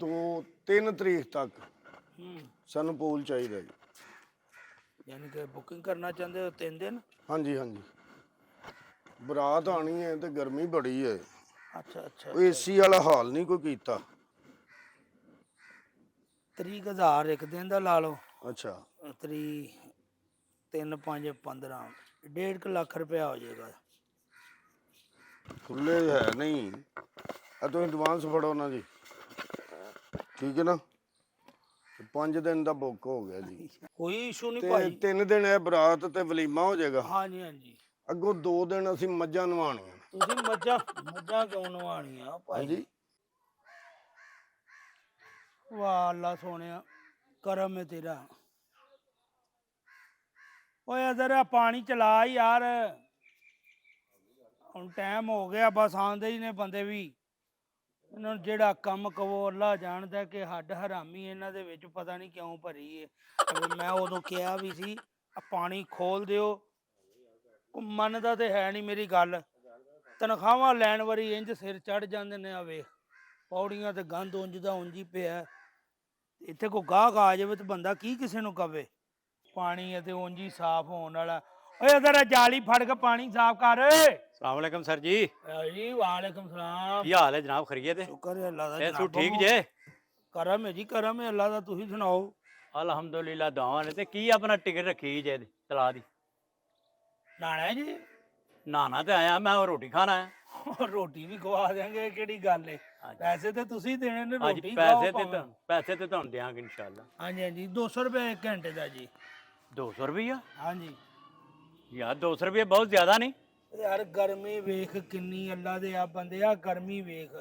2-3 ਤਰੀਕ ਤੱਕ ਸਾਨੂੰ ਪੂਲ ਚਾਹੀਦਾ ਜੀ। ਯਾਨੀ ਕਿ ਬੁਕਿੰਗ ਕਰਨਾ ਚਾਹੁੰਦੇ ਹੋ 3 ਦਿਨ? ਹਾਂਜੀ ਹਾਂਜੀ, ਬਰਾਤ ਆਣੀ ਹੈ ਤੇ ਗਰਮੀ ਬੜੀ ਹੈ। ਅੱਛਾ ਅੱਛਾ। ਕੋਈ ਏਸੀ ਵਾਲਾ ਹਾਲ ਨਹੀਂ ਕੋਈ ਕੀਤਾ। ਤਰੀਕ 1000 ਇੱਕ ਦਿਨ ਦਾ ਲਾ ਲਓ। ਅੱਛਾ, ਤਰੀਕ 3 5 15 1.5 ਲੱਖ ਰੁਪਇਆ ਹੋ ਜਾਏਗਾ। ਖੁੱਲੇ ਹੈ ਨਹੀਂ ਆ, ਤੁਸੀਂ ਐਡਵਾਂਸ ਫੜੋ ਨਾ ਜੀ, ਠੀਕ ਹੈ ਨਾ। 5 ਦਿਨ ਦਾ ਬੁੱਕ ਹੋ ਗਿਆ ਜੀ, ਕੋਈ ਇਸ਼ੂ ਨਹੀਂ ਤੇ ਭਾਈ। 3 ਦਿਨ ਇਹ ਬਰਾਤ ਤੇ ਵਲੀਮਾ ਹੋ ਜਾਏਗਾ। ਹਾਂਜੀ ਹਾਂਜੀ। ਅੱਗੋਂ 2 ਦਿਨ ਅਸੀਂ ਮੱਝਾਂ ਨਵਾਉਣੀਆਂ। ਤੁਸੀਂ ਮੱਝਾਂ ਕਿਉਂ ਨਵਾਉਣੀਆਂ ਭਾਈ? ਹਾਂਜੀ, ਵਾਹ ਅੱਲਾ ਸੋਹਣਿਆ, ਕਰਮ ਹੈ ਤੇਰਾ। ਓਏ ਇਧਰ ਪਾਣੀ ਚਲਾ ਯਾਰ, ਹੁਣ ਟਾਈਮ ਹੋ ਗਿਆ, ਬਸ ਆਉਂਦੇ ਹੀ ਨੇ ਬੰਦੇ ਵੀ। ਇਹਨਾਂ ਨੂੰ ਜਿਹੜਾ ਕੰਮ ਕਹੋ ਅੱਲਾ ਜਾਣਦਾ ਕਿ ਹੱਡ ਹਰਾਮੀ ਇਹਨਾਂ ਦੇ ਵਿੱਚ ਪਤਾ ਨਹੀਂ ਕਿਉਂ ਭਰੀ ਏ। ਮੈਂ ਉਦੋਂ ਕਿਹਾ ਵੀ ਸੀ ਪਾਣੀ ਖੋਲ ਦਿਓ, ਮੰਨਦਾ ਤੇ ਹੈ ਨਹੀਂ ਮੇਰੀ ਗੱਲ। ਤਨਖਾਹਾਂ ਲੈਣ ਵਾਰੀ ਇੰਜ ਸਿਰ ਚੜ ਜਾਂਦੇ ਨੇ। ਆ ਵੇਖ ਪੌੜੀਆਂ ਤੇ ਗੰਦ ਉਂਝ ਦਾ ਉਂਝ ਹੀ ਪਿਆ। ਇੱਥੇ ਕੋਈ ਗਾਹਕ ਆ ਜਾਵੇ ਤੇ ਬੰਦਾ ਕੀ ਕਿਸੇ ਨੂੰ ਕਵੇ। ਪਾਣੀ ਹੈ ਤੇ ਉਂਝ ਹੀ ਸਾਫ਼ ਹੋਣ ਵਾਲਾ। ਓਏ ਇਧਰ ਜਾਲੀ ਫੜ ਕੇ ਪਾਣੀ ਸਾਫ਼ ਕਰ। ਸਲਾਮ ਵਾਲੇਕਮ ਸਰ ਜੀ। ਜੀ ਵਾਲੇਕਮ ਸਲਾਮ। ਕੀ ਹਾਲ ਹੈ ਜਨਾਬ? ਖਰੀਏ ਤੇ ਸ਼ੁਕਰ ਹੈ ਅੱਲਾ ਦਾ ਇਹ ਸੂ ਜਨਾਬ। ਠੀਕ ਜੇ? ਕਰਮ ਹੈ ਜੀ, ਕਰਮ ਹੈ ਅੱਲਾ ਦਾ। ਤੁਸੀਂ ਸੁਣਾਓ? ਅਲਹਮਦੁਲਿਲਾ ਦੁਆਵਾਂ ਨੇ। ਤੇ ਕੀ ਆਪਣਾ ਟਿਕਟ ਰੱਖੀ ਜੇ ਤਲਾ ਦੀ? ਨਾਣਾ ਜੀ? ਨਹਾਣਾ ਤੇ ਆਇਆ ਮੈਂ, ਰੋਟੀ ਖਾਣਾ ਹੈ। ਰੋਟੀ ਵੀ ਖਵਾ ਦਿਆਂਗੇ, ਕਿਹੜੀ ਗੱਲ ਹੈ। ਪੈਸੇ ਤੇ ਤੁਸੀਂ ਦੇਣੇ ਨੇ, ਅੱਜ ਰੋਟੀ ਪੈਸੇ ਤੇ ਤੁਹਾਨੂੰ ਦਿਆਂਗੇ ਇਨਸ਼ਾਅੱਲਾ। ਹਾਂਜੀ ਹਾਂਜੀ, 200 ਰੁਪਏ 1 ਘੰਟੇ ਦਾ ਜੀ। 200 ਰੁਪਈਆ? ਹਾਂਜੀ ਯਾਰ 200 ਰੁਪਏ ਬਹੁਤ ਜ਼ਿਆਦਾ ਨਹੀਂ? ਯਾਰ ਗਰਮੀ ਵੇਖ ਕਿੰਨੀ, ਅੱਲਾ ਦੇ ਆ ਬੰਦੇ ਆ, ਗਰਮੀ ਵੇਖ।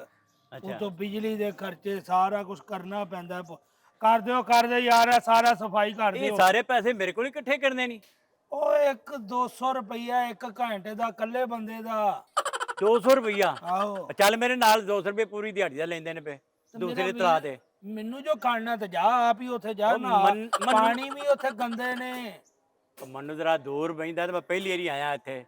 ਉਤੋਂ ਬਿਜਲੀ ਦੇ ਖਰਚੇ, ਸਾਰਾ ਕੁਝ ਕਰਨਾ ਪੈਂਦਾ। ਕਰ ਦਿਓ ਯਾਰ, ਸਾਰਾ ਸਫਾਈ ਕਰ ਦਿਓ। ਇਹ ਸਾਰੇ ਪੈਸੇ ਮੇਰੇ ਕੋਲ ਇਕੱਠੇ ਕਰਨੇ ਨਹੀਂ? ਉਹ 200 ਰੁਪਈਆ 1 ਘੰਟੇ ਦਾ, ਇਕੱਲੇ ਬੰਦੇ ਦਾ। 200 ਰੁਪਈਆ? ਆਹੋ ਚੱਲ ਮੇਰੇ ਨਾਲ 200 ਰੁਪਏ ਪੂਰੀ ਦਿਹਾੜੀ ਦਾ ਲੈਂਦੇ ਨੇ ਪਏ ਦੂਸਰੇ ਤਲਾ ਤੇ। ਮੈਨੂੰ ਜੋ ਖਾਣਾ ਤੇ ਜਾ, ਆਪ ਹੀ ਉੱਥੇ ਜਾ ਨਾ। ਪਾਣੀ ਵੀ ਉੱਥੇ ਗੰਦੇ ਨੇ। ਮੈਨੂੰ ਜਰਾ ਦੂਰ ਬੈਂਦਾ ਤੇ ਮੈਂ ਪਹਿਲੀ ਵਾਰੀ ਆਇਆ ਇੱਥੇ।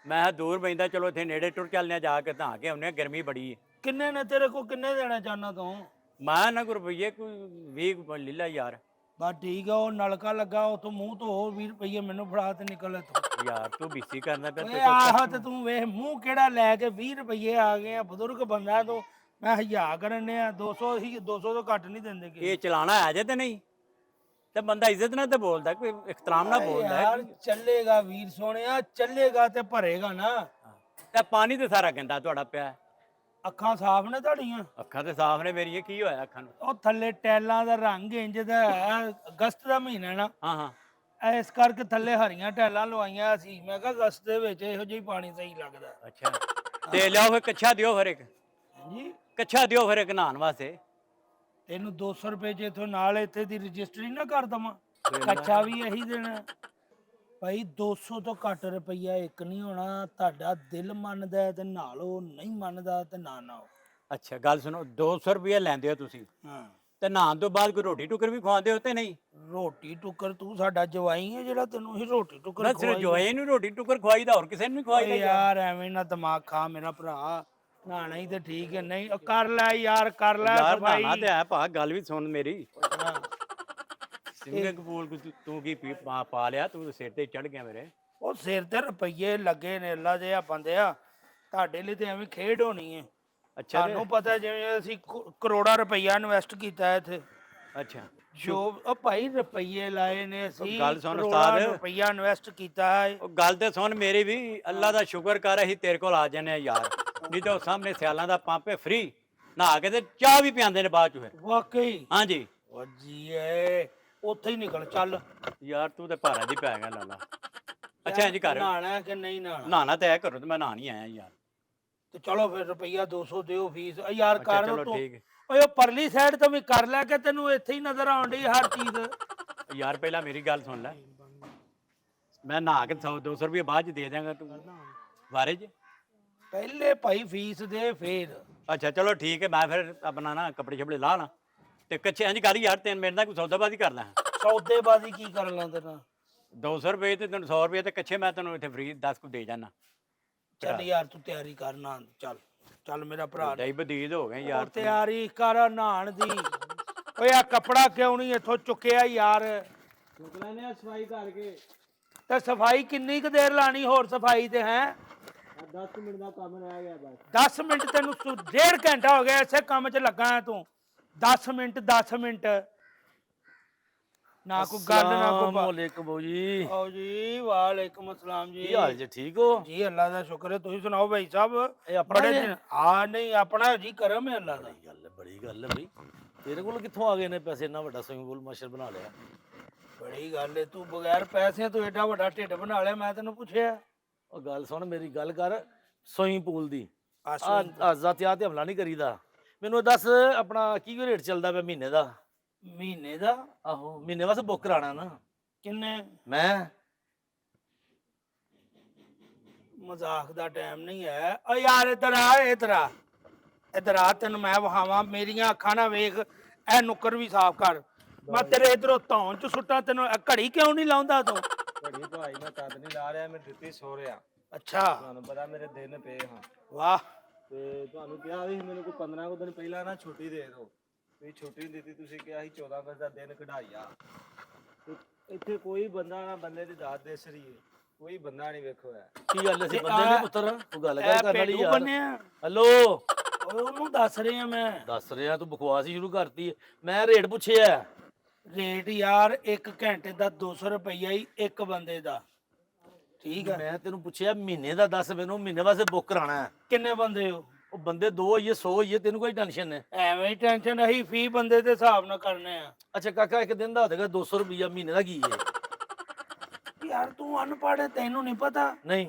ਮੈਂ ਦੂਰ ਬੈਂਦਾ, ਚਲੋ ਇੱਥੇ ਨੇੜੇ ਟੁਰ ਚੱਲਦੇ ਆ, ਜਾ ਕੇ ਨਹਾ ਕੇ ਆਉਂਦੇ। ਗਰਮੀ ਬੜੀ ਹੈ। ਕਿੰਨੇ ਨੇ ਤੇਰੇ ਕੋਲ? ਕਿੰਨੇ ਦੇਣਾ ਚਾਹਨਾ ਤੂੰ? ਮੈਂ ਨਾ ਕੋਈ ਰੁਪਈਏ ਕੋਈ 20 ਲੈ ਲਾ ਯਾਰ। ਬਸ ਠੀਕ ਆ, ਉਹ ਨਲਕਾ ਲੱਗਾ ਉਥੋਂ ਮੂੰਹ ਤੋਂ ਹੋਰ 20 ਰੁਪਈਏ ਮੈਨੂੰ ਫੜਾ ਤੇ ਨਿਕਲ ਇੱਥੋਂ। ਯਾਰ ਤੂੰ ਬੀਸੀ ਕਰਨਾ ਪਿਆ ਓਏ ਆਹ ਤੇ ਤੂੰ ਵੇਖ ਮੂੰਹ ਕਿਹੜਾ ਲੈ ਕੇ 20 ਰੁਪਈਏ ਆ ਗਏ ਆ। ਬਜ਼ੁਰਗ ਬੰਦਾ ਤੂੰ, ਮੈਂ ਹਯਾ ਕਰਨੇ ਆ। 200 ਹੀ 200 ਤੋਂ ਘੱਟ ਨਹੀਂ ਦਿੰਦੇ ਇਹ ਚਲਾਣਾ ਹੈ ਜੇ ਤੇ ਨਹੀਂ ਤੇ ਬੰਦਾ ਇੱਜ਼ਤ ਨਾਲ ਤੇ ਬੋਲਦਾ, ਕੋਈ ਇਖਤਰਾਮ ਨਾਲ ਬੋਲਦਾ ਯਾਰ। ਚੱਲੇਗਾ ਵੀਰ ਸੋਹਣਿਆ, ਚੱਲੇਗਾ ਤੇ ਭਰੇਗਾ ਨਾ। ਤੇ ਪਾਣੀ ਤੇ ਸਾਰਾ ਗੰਦਾ ਤੁਹਾਡਾ ਪਿਆ। ਅੱਖਾਂ ਸਾਫ਼ ਨੇ ਤੁਹਾਡੀਆਂ? ਅੱਖਾਂ ਤੇ ਸਾਫ਼ ਨੇ ਮੇਰੀਆਂ। ਕੀ ਹੋਇਆ ਅੱਖਾਂ ਨੂੰ? ਉਹ ਥੱਲੇ ਟੈਲਾਂ ਦਾ ਰੰਗ ਇੰਜ ਦਾ ਹੈ। ਅਗਸਤ ਦਾ ਮਹੀਨਾ ਨਾ, ਹਾਂ ਹਾਂ, ਇਸ ਕਰਕੇ ਥੱਲੇ ਹਰੀਆਂ ਟੈਲਾਂ ਲਵਾਈਆਂ ਸੀ। ਮੈਂ ਕਿਹਾ ਅਗਸਤ ਦੇ ਵਿੱਚ ਇਹੋ ਜਿਹੀ ਪਾਣੀ ਸਹੀ ਲੱਗਦਾ। ਅੱਛਾ ਤੇ ਲਿਆਓ ਫਿਰ ਕੱਛਾ ਦਿਓ, ਫਿਰ ਇੱਕ ਹਾਂਜੀ, ਕੱਛਾ ਦਿਓ ਫਿਰ ਇੱਕ ਨਹਾਉਣ ਵਾਸਤੇ। ਤੈਨੂੰ 200 ਰੁਪਏ ਚ ਇਥੋਂ ਨਾਲ ਇੱਥੇ ਦੀ ਰਜਿਸਟਰੀ ਨਾ ਕਰ ਦਵਾਂ? ਕੱਛਾ ਵੀ ਇਹੀ ਦੇਣਾ ਭਾਈ। 200 ਤੋਂ ਘੱਟ ਰੁਪਈਆ ਇੱਕ ਨਹੀਂ ਹੋਣਾ। ਤੁਹਾਡਾ ਦਿਲ ਮੰਨਦਾ ਤੇ ਨਹਾ ਲਓ, ਨਹੀਂ ਮੰਨਦਾ ਤੇ ਨਾ ਨਹਾਓ। ਅੱਛਾ ਗੱਲ ਸੁਣੋ, 200 ਰੁਪਏ ਲੈਂਦੇ ਹੋ ਤੁਸੀਂ ਹਾਂ, ਤੇ ਨਹਾਉਣ ਤੋਂ ਬਾਅਦ ਕੋਈ ਰੋਟੀ ਟੁੱਕਰ ਵੀ ਖਵਾਉਂਦੇ ਹੋ ਤੇ ਨਹੀਂ? ਰੋਟੀ ਟੁੱਕਰ ਤੂੰ ਸਾਡਾ ਜਵਾਈ ਹੈ ਜਿਹੜਾ ਤੈਨੂੰ ਹੀ ਰੋਟੀ ਟੁੱਕਰ ਨਾ ਸਿਰਫ ਜਵਾਈ ਨੂੰ ਰੋਟੀ ਟੁੱਕਰ ਖਵਾਈਦਾ, ਹੋਰ ਕਿਸੇ ਨੂੰ ਨਹੀਂ ਖਵਾਈਦਾ ਯਾਰ। ਐਵੇਂ ਨਾ ਦਿਮਾਗ ਖਾ ਮੇਰਾ ਭਰਾ। ਨਹਾਣਾ ਹੀ ਤੇ ਠੀਕ ਹੈ। ਨਹੀਂ ਕਰ ਲੈ ਯਾਰ, ਕਰ ਲੈ ਸਫਾਈ। ਨਹਾਣਾ ਤੇ ਹੈ ਭਾ, ਗੱਲ ਵੀ ਸੁਣ ਮੇਰੀ। ਸਿੰਗਿੰਗ ਪੂਲ ਤੂੰ ਕੀ ਪਾ ਲਿਆ? ਤੂੰ ਸਿਰ ਤੇ ਚੜ ਗਿਆ ਮੇਰੇ। ਉਹ ਸਿਰ ਤੇ ਰੁਪਈਏ ਲੱਗੇ ਨੇ ਅੱਲਾ ਦੇ ਆ ਬੰਦਿਆ। ਤੁਹਾਡੇ ਲਈ ਤੇ ਐਵੇਂ ਖੇਡ ਹੋਣੀ ਹੈ। ਅੱਛਾ ਸਾਨੂੰ ਪਤਾ ਜਿਵੇਂ ਅਸੀਂ ਕਰੋੜਾਂ ਰੁਪਈਆ ਇਨਵੈਸਟ ਕੀਤਾ ਇੱਥੇ। ਅੱਛਾ ਜੋ ਉਹ ਭਾਈ ਰੁਪਈਏ ਲਾਏ ਨੇ ਅਸੀਂ, ਗੱਲ ਸੁਣ ਕਰੋੜਾਂ ਉਸਤਾਦ, ਰੁਪਈਆ ਇਨਵੈਸਟ ਕੀਤਾ ਹੈ। ਉਹ ਗੱਲ ਤੇ ਸੁਣ ਮੇਰੀ ਵੀ। ਅੱਲਾ ਦਾ ਸ਼ੁਕਰ ਕਰ ਅਸੀਂ ਤੇਰੇ ਕੋਲ ਆ ਜਾਂਦੇ ਆ ਯਾਰ, ਨਹੀਂ ਤਾਂ ਉਹ ਸਾਹਮਣੇ ਸਿਆਲਾਂ ਦਾ ਪੰਪ ਹੈ ਫ੍ਰੀ, ਨਹਾ ਕੇ ਤੇ ਚਾਹ ਵੀ ਪਿਆਉਂਦੇ ਨੇ ਬਾਅਦ ਚ ਫਿਰ। ਵਾਕਈ? ਹਾਂਜੀ। ਉਹ ਜੀ ਏ, ਉੱਥੇ ਹੀ ਨਿਕਲ ਚੱਲ ਯਾਰ ਤੂੰ ਤੇ ਭਾਰਾ ਦੀ ਪੈ ਗਿਆ ਲਾਲਾ। ਅੱਛਾ ਇੰਜ ਕਰ, ਨਹਾਣਾ ਕਿ ਨਹੀਂ ਨਹਾਣਾ? ਨਹਾਣਾ ਤੇ ਹੈ ਘਰੋਂ, ਤੇ ਮੈਂ ਨਹਾ ਨਹੀਂ ਆਇਆ ਯਾਰ। ਤੇ ਚਲੋ ਫਿਰ ਰੁਪਈਆ 200 ਦਿਓ ਫੀਸ ਯਾਰ। ਕਰ ਚਲੋ ਤੂੰ ਠੀਕ ਹੈ। ਓਏ ਉਹ ਪਰਲੀ ਸਾਈਡ ਤੋਂ ਵੀ ਕਰ ਲੈ ਕੇ ਤੈਨੂੰ ਇੱਥੇ ਹੀ ਨਜ਼ਰ ਆਉਣ ਡਈ ਹਰ ਚੀਜ਼। ਯਾਰ ਪਹਿਲਾਂ ਮੇਰੀ ਗੱਲ ਸੁਣ ਲੈ, ਮੈਂ ਨਹਾ ਕੇ 100-200 ਰੁਪਏ ਬਾਅਦ ਚ ਦੇ ਦਿਆਂਗਾ। ਤੂੰ ਬਾਰੇ ਚ ਪਹਿਲੇ ਭਾਈ ਫੀਸ ਦੇ ਫੇਰ। ਅੱਛਾ ਚਲੋ ਠੀਕ ਹੈ। ਮੈਂ ਫਿਰ ਆਪਣਾ ਨਾ ਕੱਪੜੇ ਛਪੜੇ ਲਾ ਲਾਂ ਤੇ ਕੱਚੇ ਇੰਜ ਕਰ ਯਾਰ, ਤੈਨੂੰ ਮੇਰੇ ਨਾਲ ਕੋਈ ਸੌਦਾਬਾਜ਼ੀ ਕਰ ਲੈ। ਸੌਦੇਬਾਜ਼ੀ ਕੀ ਕਰ ਲਾਂ ਤੇਰੇ ਨਾਲ? 200 ਰੁਪਏ ਤੇ ਤੈਨੂੰ 100 ਰੁਪਏ ਤੇ ਕੱਚੇ ਮੈਂ ਤੈਨੂੰ ਇੱਥੇ ਫ੍ਰੀ 10 ਕੁ ਦੇ ਜਾਣਾ। ਚੱਲ ਯਾਰ ਤੂੰ ਤਿਆਰੀ ਕਰ ਨਾ, ਚੱਲ ਚੱਲ ਮੇਰਾ ਭਰਾ ਡਈ ਬਦੀਦ ਹੋ ਗਏ ਉਹ ਯਾਰ ਤਿਆਰੀ ਕਰ ਨਹਾਣ ਦੀ। ਓਏ ਆ ਕੱਪੜਾ ਕਿਉਂ ਨਹੀਂ ਇੱਥੋਂ ਚੁੱਕਿਆ ਯਾਰ? ਚੁੱਕ ਲੈਨੇ ਆ ਸਫਾਈ ਕਰਕੇ। ਤੇ ਸਫਾਈ ਕਿੰਨੀ ਕੁ ਦੇਰ ਲਾਣੀ ਹੋਰ ਸਫਾਈ ਤੇ ਹੈ? 10 ਮਿੰਟ ਦਾ ਕੰਮ ਰਹਿ ਗਿਆ ਬਸ। 10 ਮਿੰਟ ਤੈਨੂੰ ਡੇਢ ਘੰਟਾ ਹੋ ਗਿਆ ਇਸੇ ਕੰਮ 'ਚ ਲੱਗਾ ਹੈ ਤੂੰ। 10 ਮਿੰਟ 10 ਮਿੰਟ ਨਾ ਕੋਈ ਗੱਲ ਨਾ ਕੋਈ ਵਾਲੇਕੁਮ ਜੀ। ਆਓ ਜੀ ਵਾਲੇਕੁਮ ਅਸਲਾਮ ਜੀ। ਕੀ ਹਾਲ ਜੀ, ਠੀਕ ਹੋ? ਜੀ ਅੱਲਾ ਦਾ ਸ਼ੁਕਰ ਹੈ। ਤੁਸੀਂ ਸੁਣਾਓ ਭਾਈ ਸਾਹਿਬ? ਇਹ ਆਪਣਾ ਬੜੇ ਹੀ ਹੈ? ਦਿਨ ਆ ਨਹੀਂ ਆਪਣਾ ਜੀ ਕਰਮ ਹੈ ਅੱਲਾ ਦਾ। ਬੜੀ ਗੱਲ ਹੈ ਬਈ। ਤੇਰੇ ਕੋਲ ਕਿੱਥੋਂ ਆ ਗਏ ਨੇ ਪੈਸੇ? ਇੰਨਾ ਵੱਡਾ ਸਵਿਮਿੰਗ ਪੂਲ ਮਾਸ਼ਰ ਬਣਾ ਲਿਆ। ਬੜੀ ਗੱਲ ਹੈ, ਤੂੰ ਬਗੈਰ ਪੈਸਿਆਂ ਤੋਂ ਏਡਾ ਵੱਡਾ ਢਿੱਡ ਬਣਾ ਲਿਆ। ਮੈਂ ਤੈਨੂੰ ਪੁੱਛਿਆ ਉਹ ਗੱਲ ਸੁਣ, ਮੇਰੀ ਗੱਲ ਕਰ ਸਵਿਮਿੰਗ ਪੂਲ ਦੀ। ਆਸੂ ਜ਼ਾਤੀਆਂ ਤੇ ਹਮਲਾ ਨਹੀਂ ਕਰੀਦਾ। ਮੈਨੂੰ ਦੱਸ ਆਪਣਾ ਕੀ ਰੇਟ ਚੱਲਦਾ ਪਿਆ ਮਹੀਨੇ ਦਾ? ਮਹੀਨੇ ਦਾ? ਆਹੋ, ਮਹੀਨੇ ਵਾਸਤੇ ਬੁੱਕ ਕਰਾਣਾ ਨਾ ਕਿੰਨੇ? ਮੈਂ। ਮਜ਼ਾਕ ਦਾ ਟਾਈਮ ਨਹੀਂ ਹੈ। ਓ ਯਾਰ ਇੱਧਰ ਆ, ਇੱਧਰ ਆ, ਇੱਧਰ ਆ, ਤੈਨੂੰ ਮੈਂ ਵਹਾਵਾਂ। ਮੇਰੀਆਂ ਅੱਖਾਂ ਨਾਲ ਵੇਖ, ਇਹ ਨੁੱਕਰ ਵੀ ਸਾਫ਼ ਕਰ। ਮੈਂ ਤੇਰੇ ਇਧਰੋਂ ਧੌਣ ਚ ਸੁੱਟਾਂ ਤੈਨੂੰ। ਇਹ ਘੜੀ ਕਿਉਂ ਨਹੀਂ ਲਾਉਂਦਾ ਤੂੰ? ਘੜੀ ਭਾਈ ਮੈਂ ਤਦ ਨਹੀਂ ਲਾ ਰਿਹਾ, ਮੈਂ ਦਿੱਤੀ ਸੋ ਰਿਹਾ। ਅੱਛਾ ਤੁਹਾਨੂੰ ਪਤਾ ਮੇਰੇ ਦਿਨ ਪਏ ਹਾਂ। ਵਾਹ। ਤੇ ਤੁਹਾਨੂੰ ਕਿਹਾ ਸੀ ਮੈਨੂੰ ਕੋਈ 15 ਕੁ ਦਿਨ ਪਹਿਲਾਂ ਨਾ ਛੁੱਟੀ ਦੇ ਦਿਓ। ਤੁਸੀਂ ਛੁੱਟੀ ਨਹੀਂ ਦਿੱਤੀ। ਤੁਸੀਂ ਕਿਹਾ ਸੀ 14 ਅਗਸਤ ਦਾ ਦਿਨ ਕਢਾਈਆ। ਤੇ ਇੱਥੇ ਕੋਈ ਬੰਦਾ ਨਾ ਬੰਦੇ ਦੀ ਦਾਤ ਦੇ ਸਰੀਏ, ਕੋਈ ਬੰਦਾ ਨਹੀਂ ਵੇਖੋ ਹੈ। ਕੀ ਗੱਲ ਅਸੀਂ ਬੰਦੇ ਨੇ ਪੁੱਤਰ? ਤੂੰ ਗੱਲ ਕਰ ਕਰਨ ਵਾਲੀ ਯਾਰ। ਬੰਨਿਆ ਹੈਲੋ, ਉਹਨੂੰ ਦੱਸ ਰਿਹਾ ਮੈਂ। ਦੱਸ ਰਿਹਾ ਤੂੰ ਬਕਵਾਸ ਹੀ ਸ਼ੁਰੂ ਕਰਤੀ ਹੈ। ਮੈਂ ਰੇਟ ਪੁੱਛਿਆ। ਰੇਟ ਯਾਰ 1 ਘੰਟੇ ਦਾ 200 ਰੁਪਈਆ ਹੀ ਇੱਕ ਬੰਦੇ ਦਾ। ਠੀਕ ਹੈ, ਮੈਂ ਤੈਨੂੰ ਪੁੱਛਿਆ ਮਹੀਨੇ ਦਾ ਦੱਸ ਮੈਨੂੰ, ਮਹੀਨੇ ਵਾਸਤੇ ਬੁੱਕ ਕਰਾਣਾ ਹੈ। ਕਿੰਨੇ ਬੰਦੇ ਹੋ? ਉਹ ਬੰਦੇ 2 ਹੋਈਏ 100 ਹੋਈਏ, ਤੈਨੂੰ ਕੋਈ ਟੈਨਸ਼ਨ ਹੈ? ਐਵੇਂ ਹੀ ਟੈਨਸ਼ਨ ਅਸੀਂ ਫੀ ਬੰਦੇ ਦੇ ਹਿਸਾਬ ਨਾਲ ਕਰਨੇ ਆ। ਅੱਛਾ ਕਾਕਾ, ਇੱਕ ਦਿਨ ਦਾ ਹੋ ਜਾਏਗਾ 200 ਰੁਪਈਆ, ਮਹੀਨੇ ਦਾ ਕੀ ਹੈ? ਯਾਰ ਤੂੰ ਅਨਪੜ੍ਹ ਹੈ, ਤੈਨੂੰ ਨਹੀਂ ਪਤਾ? ਨਹੀਂ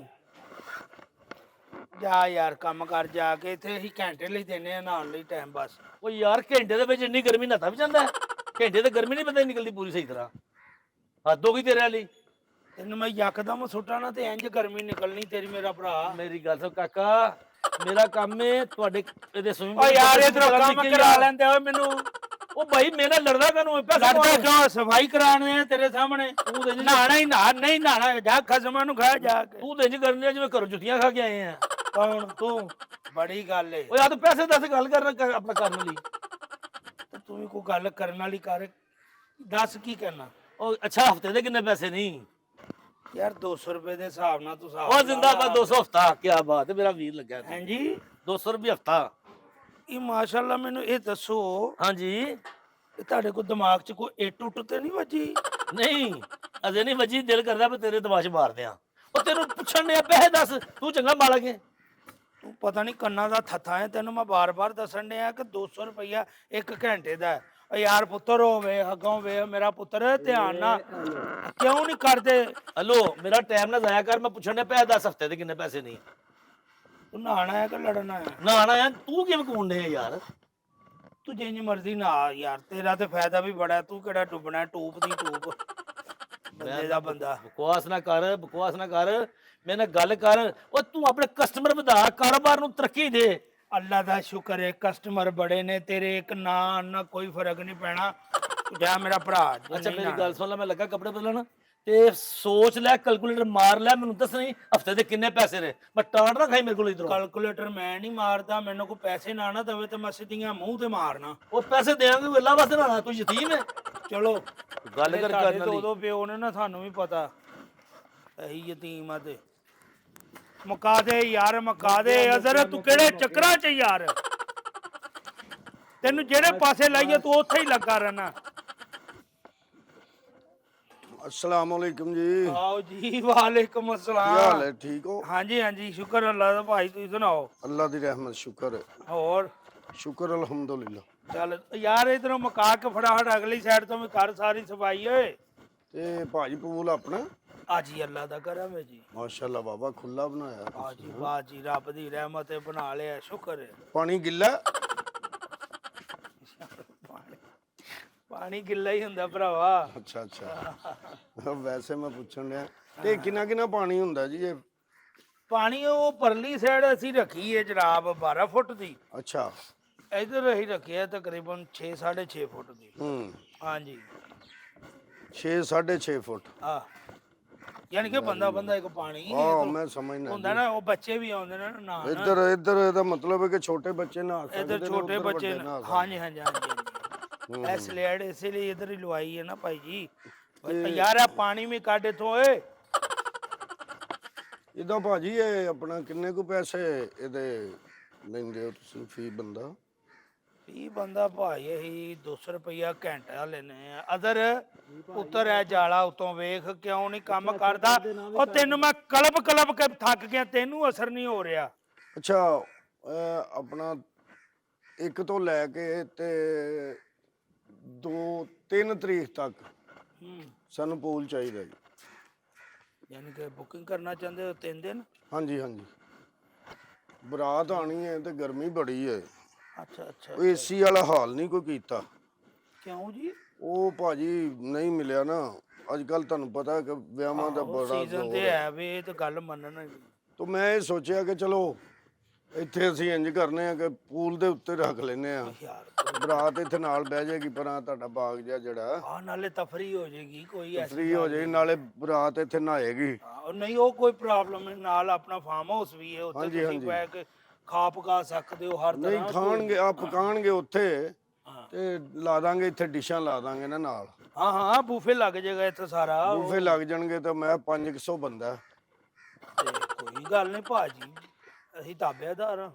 ਜਾ ਯਾਰ ਕੰਮ ਕਰ ਜਾ ਕੇ। ਇੱਥੇ ਅਸੀਂ ਘੰਟੇ ਲਈ ਦਿੰਨੇ ਆ ਨਹਾਉਣ ਲਈ ਟਾਈਮ ਬਸ। ਉਹ ਯਾਰ ਘੰਟੇ ਦੇ ਵਿੱਚ ਇੰਨੀ ਗਰਮੀ ਨਹਾਤਾ ਵੀ ਜਾਂਦਾ ਹੈ? ਘੰਟੇ ਤੇ ਗਰਮੀ ਨਹੀਂ ਪਤਾ ਨਿਕਲਦੀ ਪੂਰੀ ਸਹੀ ਤਰ੍ਹਾਂ। ਹੱਦ ਹੋ ਗਈ ਤੇਰੇ ਵਾਲੀ। ਤੈਨੂੰ ਮੈਂ ਯਕਦਮ ਸੁੱਟਾ ਨਾ ਤੇ ਇੰਜ ਗਰਮੀ ਨਿਕਲਣੀ ਤੇਰੀ ਮੇਰਾ ਭਰਾ। ਮੇਰੀ ਗੱਲ ਸੁਣ ਕਾਕਾ, ਮੇਰਾ ਕੰਮ ਹੈ ਤੁਹਾਡੇ ਇਹਦੇ ਸਵਿਮਿੰਗ ਓ ਯਾਰ ਇਧਰੋਂ ਕੰਮ ਕਰਾ ਲੈਂਦੇ ਓਏ ਮੈਨੂੰ। ਉਹ ਭਾਈ ਮੇਰਾ ਲੜਦਾ ਤੈਨੂੰ ਪੈਸੇ ਲੜਦਾ ਕਿਉਂ? ਸਫਾਈ ਕਰਾਣੇ ਆ ਤੇਰੇ ਸਾਹਮਣੇ। ਤੂੰ ਤੇ ਨਹਾਣਾ ਹੀ ਨਹਾ, ਨਹੀਂ ਨਹਾਣਾ ਜਾ ਖਸਮਾਂ ਨੂੰ ਖਾ ਜਾ ਕੇ। ਤੂੰ ਤੇ ਇੰਜ ਕਰਨ ਡਿਆ ਜਿਵੇਂ ਘਰੋਂ ਜੁੱਤੀਆਂ ਖਾ ਕੇ ਆਏ ਆ। ਕੌਣ ਤੂੰ? ਬੜੀ ਗੱਲ ਏ। ਓ ਯਾਰ ਤੂੰ ਪੈਸੇ ਦੱਸ, ਗੱਲ ਕਰਨਾ ਆਪਣਾ ਕਰਨ ਲਈ। ਤੂੰ ਵੀ ਕੋਈ ਗੱਲ ਕਰਨ ਵਾਲੀ ਕਰ। ਦੱਸ ਕੀ ਕਰਨਾ? ਉਹ ਅੱਛਾ ਹਫਤੇ ਦੇ ਕਿੰਨੇ ਪੈਸੇ? ਨਹੀਂ ਯਾਰ 200 ਰੁਪਏ ਦੇ ਹਿਸਾਬ ਨਾਲ ਤੂੰ ਉਹ ਜ਼ਿੰਦਾਬਾਦ 200 ਹਫਤਾ। ਕੀ ਬਾਤ ਹੈ, ਮੇਰਾ ਵੀਰ ਲੱਗਾ। ਹਾਂਜੀ 200 ਰੁਪਏ ਹਫਤਾ। ਇਹ ਮਾਸ਼ਾਅੱਲਾ। ਮੈਨੂੰ ਇਹ ਦੱਸੋ, ਹਾਂਜੀ। ਇਹ ਤੁਹਾਡੇ ਕੋਲ ਦਿਮਾਗ 'ਚ ਕੋਈ ਇੱਟ ਟੁੱਟ ਤੇ ਨਹੀਂ ਵੱਜੀ? ਨਹੀਂ ਅਜੇ ਨਹੀਂ ਵੱਜੀ। ਦਿਲ ਕਰਦਾ ਵੀ ਤੇਰੇ ਦਿਮਾਗ 'ਚ ਮਾਰਦੇ ਆ। ਉਹ ਤੈਨੂੰ ਪੁੱਛਣ ਨੇ ਪੈਸੇ ਦੱਸ, ਤੂੰ ਚੰਗਾ ਮਾਲਕ ਹੈ। ਤੂੰ ਪਤਾ ਨਹੀਂ ਕੰਨਾਂ ਦਾ ਥੱਥਾ ਹੈ। ਤੈਨੂੰ ਮੈਂ ਬਾਰ-ਬਾਰ ਦੱਸਣ ਡਿਆ ਕਿ 200 ਰੁਪਈਆ 1 ਘੰਟੇ ਦਾ ਹੈ। ਓ ਯਾਰ ਪੁੱਤਰ ਹੋਵੇ ਅੱਗੋਂ ਵੇ ਮੇਰਾ ਪੁੱਤਰ, ਧਿਆਨ ਨਾਲ ਕਿਉਂ ਨਹੀਂ ਕਰਦੇ? ਹਲੋ, ਮੇਰਾ ਟਾਈਮ ਨਾ ਜ਼ਾਇਆ ਕਰ। ਮੈਂ ਪੁੱਛਣ ਨੇ ਪੈਸੇ ਦੱਸ ਹਫਤੇ ਦੇ ਕਿੰਨੇ ਪੈਸੇ? ਨਹੀਂ ਤੂੰ ਨਹਾਣਾ ਹੈ ਕਿ ਲੜਨਾ ਹੈ? ਨਾ ਆਣਾ ਯਾਰ, ਤੂੰ ਕਿਵੇਂ ਕੋਣ ਹੈ ਯਾਰ? ਤੂੰ ਜਿੰਨੀ ਮਰਜ਼ੀ ਨਹਾ ਯਾਰ, ਤੇਰਾ ਤੇ ਫਾਇਦਾ ਵੀ ਬੜਾ। ਤੂੰ ਕਿਹੜਾ ਡੁੱਬਣਾ? ਟੂਪ ਦੀ ਟੂਪ ਬੰਦੇ ਦਾ ਬੰਦਾ। ਬਕਵਾਸ ਨਾ ਕਰ, ਬਕਵਾਸ ਨਾ ਕਰ, ਮੇਰੇ ਨਾਲ ਗੱਲ ਕਰ। ਉਹ ਤੂੰ ਆਪਣੇ ਕਸਟਮਰ ਵਧਾ, ਕਾਰੋਬਾਰ ਨੂੰ ਤਰੱਕੀ ਦੇ। ਅੱਲਾ ਦਾ ਸ਼ੁਕਰ ਹੈ ਕਸਟਮਰ ਬੜੇ ਨੇ ਤੇਰੇ। ਇੱਕ ਨਾ ਕੋਈ ਫਰਕ ਨਹੀਂ ਪੈਣਾ। ਜਾ ਮੇਰਾ ਭਰਾ। ਅੱਛਾ ਮੇਰੀ ਗੱਲ ਸੁਣ ਲੈ, ਮੈਂ ਲੱਗਾ ਕੱਪੜੇ ਬਦਲਣ ਤੇ ਸੋਚ ਲੈ, ਕੈਲਕੂਲੇਟਰ ਮਾਰ ਲੈ, ਮੈਨੂੰ ਦੱਸ ਨਹੀਂ ਹਫਤੇ ਦੇ ਕਿੰਨੇ ਪੈਸੇ ਨੇ। ਮੈਂ ਟਾਂਟ ਨਾ ਖਾਈ ਮੇਰੇ ਕੋਲ ਇਧਰੋਂ। ਕੈਲਕੂਲੇਟਰ ਮੈਂ ਨਹੀਂ ਮਾਰਦਾ। ਮੈਨੂੰ ਕੋਈ ਪੈਸੇ ਨਾ ਦਵੇ ਤੇ ਮੈਂ ਸਿੱਧੀਆਂ ਮੂੰਹ ਤੇ ਮਾਰਨਾ। ਉਹ ਪੈਸੇ ਦੇਾਂਗੇ ਅੱਲਾ ਵਾਸਤੇ ਨਾ, ਤੂੰ ਯਤੀਮ ਹੈ। ਚਲੋ ਗੱਲ ਕਰ ਤੁਹਾਡੇ ਕਰਨ ਤੋਂ ਲਈ। ਉਦੋਂ ਪਿਓ ਨੇ ਨਾ, ਸਾਨੂੰ ਵੀ ਪਤਾ ਇਹੀ ਯਤੀਮ ਆ। ਤੇ ਮੁਕਾ ਦੇ ਯਾਰ, ਮੁਕਾ ਦੇ। ਅਜ਼ਰ ਤੂੰ ਕਿਹੜੇ ਚੱਕਰਾਂ 'ਚ ਯਾਰ? ਤੈਨੂੰ ਜਿਹੜੇ ਪਾਸੇ ਲਾਈਏ ਤੂੰ ਉੱਥੇ ਹੀ ਲੱਗਾ ਰਹਿਣਾ। अस्सलाम वालेकुम जी। ਆਓ ਜੀ ਵਾਲੇਕੁਮ ਕੀ ਅਸਲਾਮ। ਹਾਲ ਹੈ? ਠੀਕ ਹੋ? ਹਾਂਜੀ ਹਾਂਜੀ ਸ਼ੁਕਰ ਅੱਲਾ ਦਾ। ਭਾਈ ਤੁਸੀਂ ਸੁਣਾਓ? अल्लाह की रहमत शुक्र है। ਹੋਰ शुक्र अल्हम्दुलिल्लाह। ਚੱਲ ਯਾਰ ਇਧਰੋਂ ਮੁਕਾ ਕੇ ਫਟਾਫਟ ਅਗਲੀ ਸਾਈਡ ਤੋਂ ਵੀ ਕਰ ਸਾਰੀ ਸਫਾਈ ਓਏ। ਤੇ ਭਾਜੀ ਪੂਲ ਆਪਣਾ ਆਜੀ ਅੱਲਾ ਦਾ ਕਰਮ ਹੈ ਜੀ। ਮਾਸ਼ਾਅੱਲਾ ਬਾਬਾ ਖੁੱਲਾ ਬਣਾਇਆ। ਆਜੀ ਵਾਹ ਜੀ, ਰੱਬ ਦੀ ਰਹਿਮਤ ਹੈ, ਬਣਾ ਲਿਆ, ਸ਼ੁਕਰ ਹੈ। ਪਾਣੀ ਗਿੱਲਾ? ਪਾਣੀ ਗਿੱਲਾ ਹੀ ਹੁੰਦਾ ਭਰਾਵਾ। ਅੱਛਾ ਅੱਛਾ। ਵੈਸੇ ਮੈਂ ਪੁੱਛਣ ਲਿਆ ਤੇ ਕਿੰਨਾ ਕਿੰਨਾ ਪਾਣੀ ਹੁੰਦਾ ਜੀ ਇਹ? ਪਾਣੀ ਉਹ ਪਰਲੀ ਸਾਈਡ ਅਸੀਂ ਰੱਖੀ ਹੈ ਜਨਾਬ 12 ਫੁੱਟ ਦੀ। ਅੱਛਾ। ਇਧਰ ਅਸੀਂ ਰੱਖਿਆ ਤਕਰੀਬਨ 6 6.5 ਫੁੱਟ ਦੀ। ਹੂੰ। ਹਾਂਜੀ 6 6.5 ਫੁੱਟ। ਆ ਯਾਨੀ ਕਿ ਬੰਦਾ ਇੱਕ ਪਾਣੀ ਆਹ ਮੈਂ ਸਮਝਣਾ ਹੁੰਦਾ ਨਾ, ਉਹ ਬੱਚੇ ਵੀ ਆਉਂਦੇ ਨੇ ਨਾ ਇੱਧਰ ਇਹਦਾ ਮਤਲਬ ਹੈ ਕਿ ਛੋਟੇ ਬੱਚੇ ਨਹਾ ਸਕਦੇ ਇਧਰ ਨੇ, ਛੋਟੇ ਉੱਧਰ ਬੱਚੇ ਵੱਡੇ ਨਹਾ ਸਕਦੇ। ਹਾਂਜੀ ਹਾਂਜੀ ਹਾਂਜੀ ਐ ਸਲੈਡ ਇਸੇ ਲਈ ਇਧਰ ਹੀ ਲਵਾਈ ਹੈ ਨਾ ਭਾਈ ਜੀ। ਯਾਰ ਆ ਪਾਣੀ ਵੀ ਕੱਢ ਇਥੋਂ ਏ। ਇਹਦਾ ਭਾਜੀ ਇਹ ਆਪਣਾ ਕਿੰਨੇ ਕੁ ਪੈਸੇ ਇਹਦੇ ਲੈਂਦੇ ਹੋ ਤੁਸੀਂ ਫੀ ਬੰਦਾ? ਵੀ ਬੰਦਾ ਭਾਈ ਅਸੀਂ 200 ਰੁਪਇਆ ਘੰਟਾ ਲੈਨੇ ਆ। ਅਦਰ ਉੱਤਰ ਹੈ ਜਾਲਾ ਉਤੋਂ ਵੇਖ ਕਿਉਂ ਨਹੀਂ ਕੰਮ ਕਰਦਾ। ਉਹ ਤੈਨੂੰ ਮੈਂ ਕਲਬ ਕੇ ਥੱਕ ਗਿਆ, ਤੈਨੂੰ ਅਸਰ ਨਹੀਂ ਹੋ ਰਿਹਾ। ਅੱਛਾ ਆਪਣਾ 1 ਤੋਂ ਲੈ ਕੇ ਤੇ 2-3 ਤਰੀਕ ਤੱਕ ਸਾਨੂੰ ਪੂਲ ਚਾਹੀਦਾ ਜੀ। ਯਾਨੀ ਕਿ ਬੁਕਿੰਗ ਕਰਨਾ ਚਾਹੁੰਦੇ ਹੋ 3 ਦਿਨ? ਹਾਂਜੀ ਹਾਂਜੀ, ਬਰਾਤ ਆਣੀ ਹੈ ਤੇ ਗਰਮੀ ਬੜੀ ਹੈ। ਅੱਛਾ ਅੱਛਾ। ਉਹ ਏਸੀ ਵਾਲਾ ਹਾਲ ਨਹੀਂ ਕੋਈ ਕੀਤਾ। ਕਿਉਂ ਜੀ? ਉਹ ਭਾਜੀ ਨਹੀਂ ਮਿਲਿਆ ਨਾ। ਅੱਜ ਕੱਲ ਤੁਹਾਨੂੰ ਪਤਾ ਕਿ ਵਿਆਹਾਂ ਦਾ ਬੜਾ ਸੀਜ਼ਨ ਜ਼ੋਰ ਤੇ ਹੈ। ਹੈ ਵੀ ਇਹ ਤਾਂ ਗੱਲ ਮੰਨਣਾ ਜੀ। ਤਾਂ ਮੈਂ ਇਹ ਸੋਚਿਆ ਕਿ ਚਲੋ ਇੱਥੇ ਅਸੀਂ ਇੰਜ ਕਰਨੇ ਆ ਕਿ ਪੂਲ ਦੇ ਉੱਤੇ ਰੱਖ ਲੈਨੇ ਆ। ਯਾਰ ਬਰਾਤ ਇੱਥੇ ਨਾਲ ਬਹਿ ਜਾਏਗੀ, ਪਰਾਂ ਤੁਹਾਡਾ ਬਾਗ ਜਿਹਾ ਜਿਹੜਾ ਆ ਨਾਲੇ ਤਫਰੀ ਹੋ ਜਾਏਗੀ, ਕੋਈ ਐਸੀ ਫ੍ਰੀ ਹੋ ਜਾਏਗੀ, ਨਾਲੇ ਬਰਾਤ ਇੱਥੇ ਨਹਾਏਗੀ। ਨਹੀਂ ਉਹ ਕੋਈ ਪ੍ਰੋਬਲਮ ਨਹੀਂ। ਨਾਲ ਆਪਣਾ ਫਾਰਮ ਹਾਊਸ ਵੀ ਹੈ, ਉੱਥੇ ਹਾਂਜੀ, ਤੁਸੀਂ ਹਾਂਜੀ। ਬਹਿ ਕੇ ਖਾ ਪਕਾ ਸਕਦੇ ਹੋ ਹਰ ਨਹੀਂ ਤਰ੍ਹਾਂ। ਖਾਣਗੇ ਆ ਪਕਾਣਗੇ ਉੱਥੇ ਹਾਂ ਤੇ ਲਾ ਦਾਂਗੇ ਇੱਥੇ ਡਿਸ਼ਾਂ ਲਾ ਦਾਂਗੇ ਨਾ ਨਾਲ। ਹਾਂ ਬੂਫੇ ਲੱਗ ਜਾਏਗਾ ਇੱਥੇ ਸਾਰਾ। ਬੂਫੇ ਲੱਗ ਜਾਣਗੇ ਤਾਂ ਮੈਂ 500 ਬੰਦਾ। ਤੇ ਕੋਈ ਗੱਲ ਨਹੀਂ ਭਾਜੀ, ਅਸੀਂ ਤਾਬੇਦਾਰ ਹਾਂ।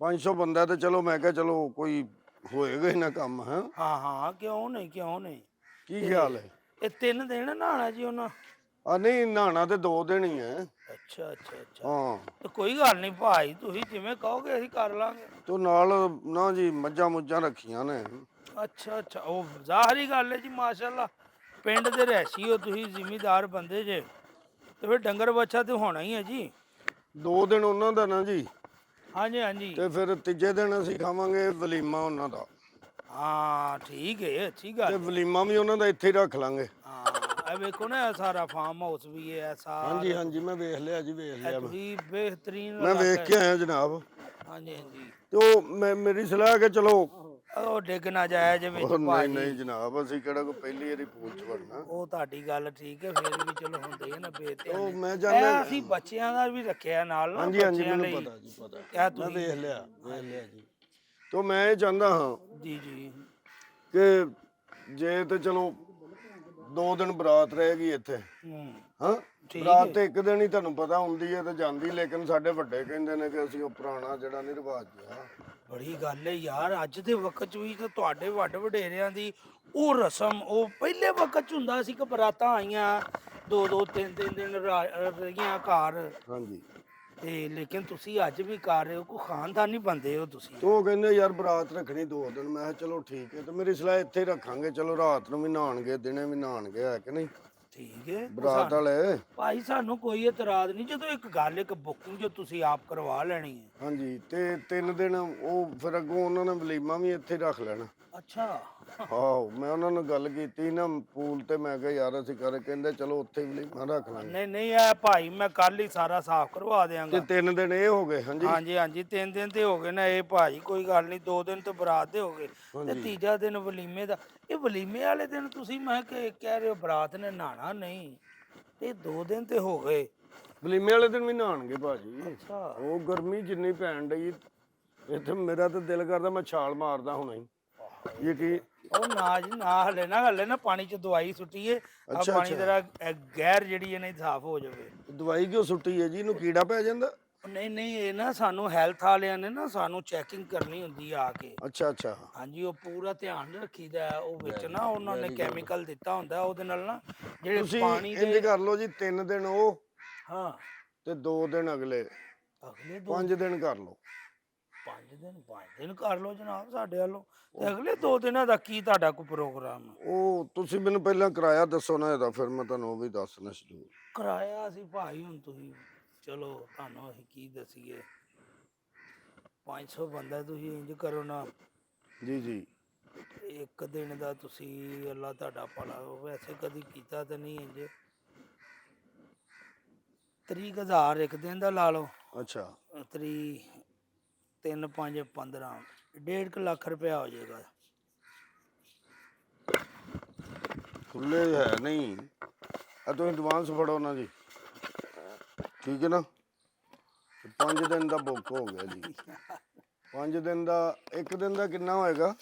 500 ਬੰਦਾ ਤੇ ਚਲੋ ਮੈਂ ਕਿਹਾ ਚਲੋ ਕੋਈ ਹੋਏਗਾ ਹੀ ਨਾ ਕੰਮ ਹੈ। ਹਾਂ ਕਿਉਂ ਨਹੀਂ ਕਿਉਂ ਨਹੀਂ। ਕੀ ਖਿਆਲ ਹੈ? ਇਹ 3 ਦਿਨ ਨਹਾਣਾ ਜੀ ਉਹਨਾਂ? ਆ ਨਹੀਂ ਨਹਾਣਾ ਤੇ 2 ਦਿਨ ਹੀ ਹੈ। ਅੱਛਾ ਅੱਛਾ ਅੱਛਾ। ਹਾਂ ਤੇ ਕੋਈ ਗੱਲ ਨਹੀਂ ਭਾਈ, ਤੁਸੀਂ ਜਿਵੇਂ ਕਹੋਗੇ ਅਸੀਂ ਕਰ ਲਾਂਗੇ। ਤੇ ਨਾਲ ਨਾ ਜੀ ਮੱਝਾਂ ਮੁੱਝਾਂ ਰੱਖੀਆਂ ਨੇ। ਅੱਛਾ ਅੱਛਾ, ਉਹ ਜ਼ਾਹਰੀ ਗੱਲ ਹੈ ਜੀ। ਮਾਸ਼ਾਅੱਲਾ ਪਿੰਡ ਦੇ ਰਹਿਸ਼ੀ ਹੋ ਤੁਸੀਂ, ਜ਼ਿਮੀਦਾਰ ਬੰਦੇ ਜੇ, ਤੇ ਫਿਰ ਡੰਗਰ ਬੱਚਾ ਤੇ ਹੋਣਾ ਹੀ ਹੈ ਜੀ। 2 ਦਿਨ ਉਹਨਾਂ ਦਾ ਨਾ ਜੀ, ਹਾਂਜੀ ਹਾਂਜੀ। ਤੇ ਫਿਰ ਤੀਜੇ ਦਿਨ ਅਸੀਂ ਖਾਵਾਂਗੇ ਵਲੀਮਾ ਉਹਨਾਂ ਦਾ। ਹਾਂ ਠੀਕ ਹੈ, ਅੱਛੀ ਗੱਲ ਤੇ ਹੈ। ਵਲੀਮਾ ਵੀ ਉਹਨਾਂ ਦਾ ਇੱਥੇ ਹੀ ਰੱਖ ਲਾਂਗੇ। ਹਾਂ ਇਹ ਵੇਖੋ ਨਾ, ਇਹ ਸਾਰਾ ਫਾਰਮ ਹਾਊਸ ਵੀ ਹੈ ਸਾਰਾ। ਹਾਂਜੀ ਹਾਂਜੀ, ਮੈਂ ਵੇਖ ਲਿਆ ਜੀ, ਵੇਖ ਲਿਆ ਮੈਂ। ਤੁਸੀਂ ਬਿਹਤਰੀਨ ਮੈਂ ਵੇਖ ਇਲਾਕਾ ਕੇ ਹੈ। ਆਇਆ ਜਨਾਬ। ਹਾਂਜੀ ਹਾਂਜੀ। ਤੇ ਉਹ ਮੇਰੀ ਸਲਾਹ ਹੈ ਕਿ ਚਲੋ। ਉਹ ਡਿੱਗ ਨਾ ਜਾਇਆ ਜੇ ਵਿੱਚ ਉਹ ਨਹੀਂ ਭਾਜੀ। ਨਹੀਂ ਜਨਾਬ, ਅਸੀਂ ਕਿਹੜਾ ਕੋਈ ਪਹਿਲੀ ਵਾਰੀ ਪੂਲ ਚ ਵੜਨਾ। ਉਹ ਤੁਹਾਡੀ ਗੱਲ ਠੀਕ ਹੈ, ਫਿਰ ਵੀ ਚਲੋ ਹੁੰਦੇ ਆ ਨਾ ਉਹ ਬੇਧਿਆਨੇ। ਮੈਂ ਇਹ ਜਾਣਦਾ। ਅਸੀਂ ਬੱਚਿਆਂ ਦਾ ਵੀ ਰੱਖਿਆ ਨਾਲ ਨਾ, ਹਾਂਜੀ ਹਾਂਜੀ, ਬੱਚਿਆਂ ਮੈਨੂੰ ਲਈ। ਪਤਾ ਜੀ, ਪਤਾ। ਕਿਆ ਮੈਂ ਤੁਸੀਂ ਵੇਖ ਲਿਆ ਜੀ। ਤੇ ਮੈਂ ਇਹ ਚਾਹੁੰਦਾ ਹਾਂ ਜੀ ਜੀ। ਕਿ ਜੇ ਤੇ ਚਲੋ 2 ਦਿਨ ਬਰਾਤ ਰਹੇਗੀ ਇੱਥੇ। ਹਾਂ ਠੀਕ ਬਰਾਤ ਹੈ। ਤੇ 1 ਦਿਨ ਹੀ ਤੁਹਾਨੂੰ ਪਤਾ ਹੁੰਦੀ ਹੈ ਤੇ ਜਾਂਦੀ, ਲੇਕਿਨ ਸਾਡੇ ਵੱਡੇ ਕਹਿੰਦੇ ਨੇ ਕਿ ਅਸੀਂ ਉਹ ਪੁਰਾਣਾ ਜਿਹੜਾ ਨਹੀਂ ਰਿਵਾਜ ਆ। ਬੜੀ ਗੱਲ ਹੈ ਯਾਰ, ਅੱਜ ਦੇ ਵਕਤ 'ਚ ਵੀ ਤਾਂ ਤੁਹਾਡੇ ਵੱਡ ਵਡੇਰਿਆਂ ਦੀ ਉਹ ਰਸਮ ਉਹ ਪਹਿਲੇ ਵਕਤ 'ਚ ਹੁੰਦਾ ਸੀ ਕਿ ਬਰਾਤਾਂ ਆਈਆਂ 2-2 3-3 ਦਿਨ ਰਹੀਆਂ ਘਰ। ਹਾਂਜੀ। ਤੇ ਲੇਕਿਨ ਤੁਸੀਂ ਅੱਜ ਵੀ ਕਰ ਰਹੇ ਹੋ, ਕੋਈ ਖਾਨਦਾਨੀ ਬੰਦੇ ਹੋ ਤੁਸੀਂ। ਤੇ ਉਹ ਕਹਿੰਦੇ ਯਾਰ ਬਰਾਤ ਰੱਖਣੀ 2 ਦਿਨ। ਮੈਂ ਕਿਹਾ ਚਲੋ ਠੀਕ ਹੈ, ਤੇ ਮੇਰੀ ਸਲਾਹ ਇੱਥੇ ਹੀ ਰੱਖਾਂਗੇ। ਚਲੋ ਰਾਤ ਨੂੰ ਵੀ ਨਹਾਉਣਗੇ, ਦਿਨੇ ਵੀ ਨਹਾਉਣਗੇ, ਹੈ ਕਿ ਨਹੀਂ ਠੀਕ ਹੈ ਬਰਾਤ ਵਾਲੇ? ਭਾਈ ਸਾਨੂੰ ਕੋਈ ਇਤਰਾਜ਼ ਨਹੀਂ, ਜਦੋਂ ਇੱਕ ਗੱਲ ਇੱਕ ਬੁਕਿੰਗ ਜੋ ਤੁਸੀਂ ਆਪ ਕਰਵਾ ਲੈਣੀ ਹੈ। ਹਾਂਜੀ, ਤੇ 3 ਦਿਨ ਉਹ ਫਿਰ ਅੱਗੋਂ ਉਹਨਾਂ ਨੇ ਵਲੀਮਾ ਵੀ ਇੱਥੇ ਰੱਖ ਲੈਣਾ। ਅੱਛਾ। ਆਹੋ ਮੈਂ ਉਹਨਾਂ ਨਾਲ ਗੱਲ ਕੀਤੀ ਨਾ ਪੂਲ ਤੇ, ਮੈਂ ਕਿਹਾ ਯਾਰ ਅਸੀਂ ਕਰ, ਕਹਿੰਦੇ ਚਲੋ ਉੱਥੇ ਵਲੀਮਾ ਰੱਖ ਲਾਂਗੇ। ਨਹੀਂ ਨਹੀਂ ਇਹ ਭਾਈ ਮੈਂ ਕੱਲ ਹੀ ਸਾਰਾ ਸਾਫ਼ ਕਰਵਾ ਤੇ ਦਿਆਂਗਾ। 3 ਦਿਨ ਇਹ ਹੋ ਗਏ। ਹਾਂਜੀ ਹਾਂਜੀ ਹਾਂਜੀ 3 ਦਿਨ ਤੇ ਹੋ ਗਏ ਨਾ ਇਹ ਭਾਜੀ, ਕੋਈ ਗੱਲ ਨਹੀਂ। 2 ਦਿਨ ਤੇ ਬਰਾਤ ਦੇ ਹੋ ਗਏ ਤੇ ਹਾਂਜੀ। ਤੀਜਾ ਦਿਨ ਵਲੀਮੇ ਦਾ। ਇਹ ਵਲੀਮੇ ਵਾਲੇ ਦਿਨ ਤੁਸੀਂ ਮੈਂ ਕਹਿ ਰਹੇ ਹੋ ਬਰਾਤ ਨੇ ਨਹਾਣਾ ਨਹੀਂ, ਤੇ 2 ਦਿਨ ਤੇ ਹੋ ਗਏ। ਵਲੀਮੇ ਵਾਲੇ ਦਿਨ ਵੀ ਨਹਾਉਣਗੇ ਭਾਜੀ। ਅੱਛਾ। ਉਹ ਗਰਮੀ ਜਿੰਨੀ ਪੈਣ ਡਈ ਇੱਥੇ, ਮੇਰਾ ਤਾਂ ਦਿਲ ਕਰਦਾ ਮੈਂ ਛਾਲ ਮਾਰਦਾ ਹੁਣਾ ਹੀ। ਇਹ ਕੀ? ਉਹ ਨਾ ਜੀ ਨਾ, ਹਲੇ ਨਾ ਪਾਣੀ 'ਚ ਦਵਾਈ ਸੁੱਟੀਏ ਆ, ਅੱਛਾ, ਪਾਣੀ ਅੱਛਾ। ਜਰਾ ਗੈਰ ਜਿਹੜੀ ਹੈ ਨਾ ਸਾਫ਼ ਹੋ ਜਾਵੇ। ਦਵਾਈ ਕਿਉਂ ਸੁੱਟੀ ਹੈ ਜੀ? ਇਹਨੂੰ ਕੀੜਾ ਪੈ ਜਾਂਦਾ? ਨਹੀਂ ਨਹੀਂ, ਇਹ ਨਾ ਸਾਨੂੰ ਹੈਲਥ ਵਾਲਿਆਂ ਨੇ ਨਾ ਸਾਨੂੰ ਚੈਕਿੰਗ ਕਰਨੀ ਹੁੰਦੀ ਆ ਕੇ। ਅੱਛਾ ਅੱਛਾ। ਹਾਂਜੀ ਉਹ ਪੂਰਾ ਧਿਆਨ ਰੱਖੀਦਾ। ਉਹ ਵਿੱਚ ਨਾ ਉਹਨਾਂ ਨੇ ਕੈਮੀਕਲ ਦਿੱਤਾ ਹੁੰਦਾ, ਉਹਦੇ ਨਾਲ ਨਾ ਜਿਹੜੇ ਤੁਸੀਂ ਪਾਣੀ ਇੰਜ ਦੇ। ਕਰ ਲਓ ਜੀ, 3 ਦਿਨ ਉਹ ਹਾਂ ਤੇ 2 ਦਿਨ ਅਗਲੇ, ਅਗਲੇ 2 5 ਦਿਨ ਕਰ ਲਓ। 5 ਦਿਨ ਕਰ ਲਓ ਜਨਾਬ ਸਾਡੇ ਵੱਲੋਂ। ਤੇ ਅਗਲੇ 2 ਦਿਨਾਂ ਦਾ ਕੀ ਤੁਹਾਡਾ ਕੋਈ ਪ੍ਰੋਗਰਾਮ? ਉਹ ਤੁਸੀਂ ਮੈਨੂੰ ਪਹਿਲਾਂ ਕਿਰਾਇਆ ਦੱਸੋ ਨਾ ਇਹਦਾ, ਫਿਰ ਮੈਂ ਤੁਹਾਨੂੰ ਉਹ ਵੀ ਦੱਸਣਾ ਸ਼ੁਰੂ। ਕਿਰਾਇਆ ਸੀ ਭਾਈ, ਹੁਣ ਤੁਸੀਂ ਚਲੋ ਤੁਹਾਨੂੰ ਅਸੀਂ ਕੀ ਦਸੀਏ। 500 ਬੰਦਾ, ਤੁਸੀਂ ਇੰਜ ਕਰੋ ਨਾ। ਜੀ ਜੀ। 1 ਦਿਨ ਦਾ ਤੁਸੀਂ, ਅੱਲਾ ਤੁਹਾਡਾ ਭਲਾ, ਵੈਸੇ ਕਦੀ ਕੀਤਾ ਤਾਂ ਨਹੀਂ ਇੰਜ। 30,000 1 ਦਿਨ ਦਾ ਲਾ ਲਓ। ਅੱਛਾ। 3 3 5 15 1.5 ਲੱਖ ਰੁਪਇਆ ਹੋ ਜਾਏਗਾ। ਖੁੱਲੇ ਹੈ ਨਹੀਂ ਆ ਤੁਸੀਂ ਐਡਵਾਂਸ ਫੜੋ ਨਾ ਜੀ, ਠੀਕ ਹੈ ਨਾ। 5 ਦਿਨ ਦਾ ਬੁੱਕ ਹੋ ਗਿਆ ਜੀ। 5 ਦਿਨ ਦਾ, 1 ਦਿਨ ਦਾ ਕਿੰਨਾ ਹੋਏਗਾ?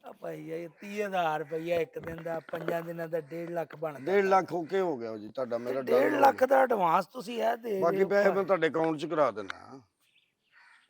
ਆ ਭਾਈ ਇਹ 30,000 ਰੁਪਈਆ ਇੱਕ ਦਿਨ ਦਾ, 5 ਦਿਨਾਂ ਦਾ 1.5 ਲੱਖ ਬਣਦਾ। 1.5 ਲੱਖ ਓਕੇ ਹੋ ਗਿਆ ਜੀ ਤੁਹਾਡਾ, ਮੇਰਾ ਡਨ 1.5 ਲੱਖ ਦਾ ਐਡਵਾਂਸ ਤੁਸੀਂ ਇਹ ਦੇ ਬਾਕੀ ਰਹੇ ਹੋ ਪੈਸੇ ਭਾਈ। ਮੈਂ ਤੁਹਾਡੇ ਅਕਾਊਂਟ 'ਚ ਕਰਾ ਦਿੰਦਾ।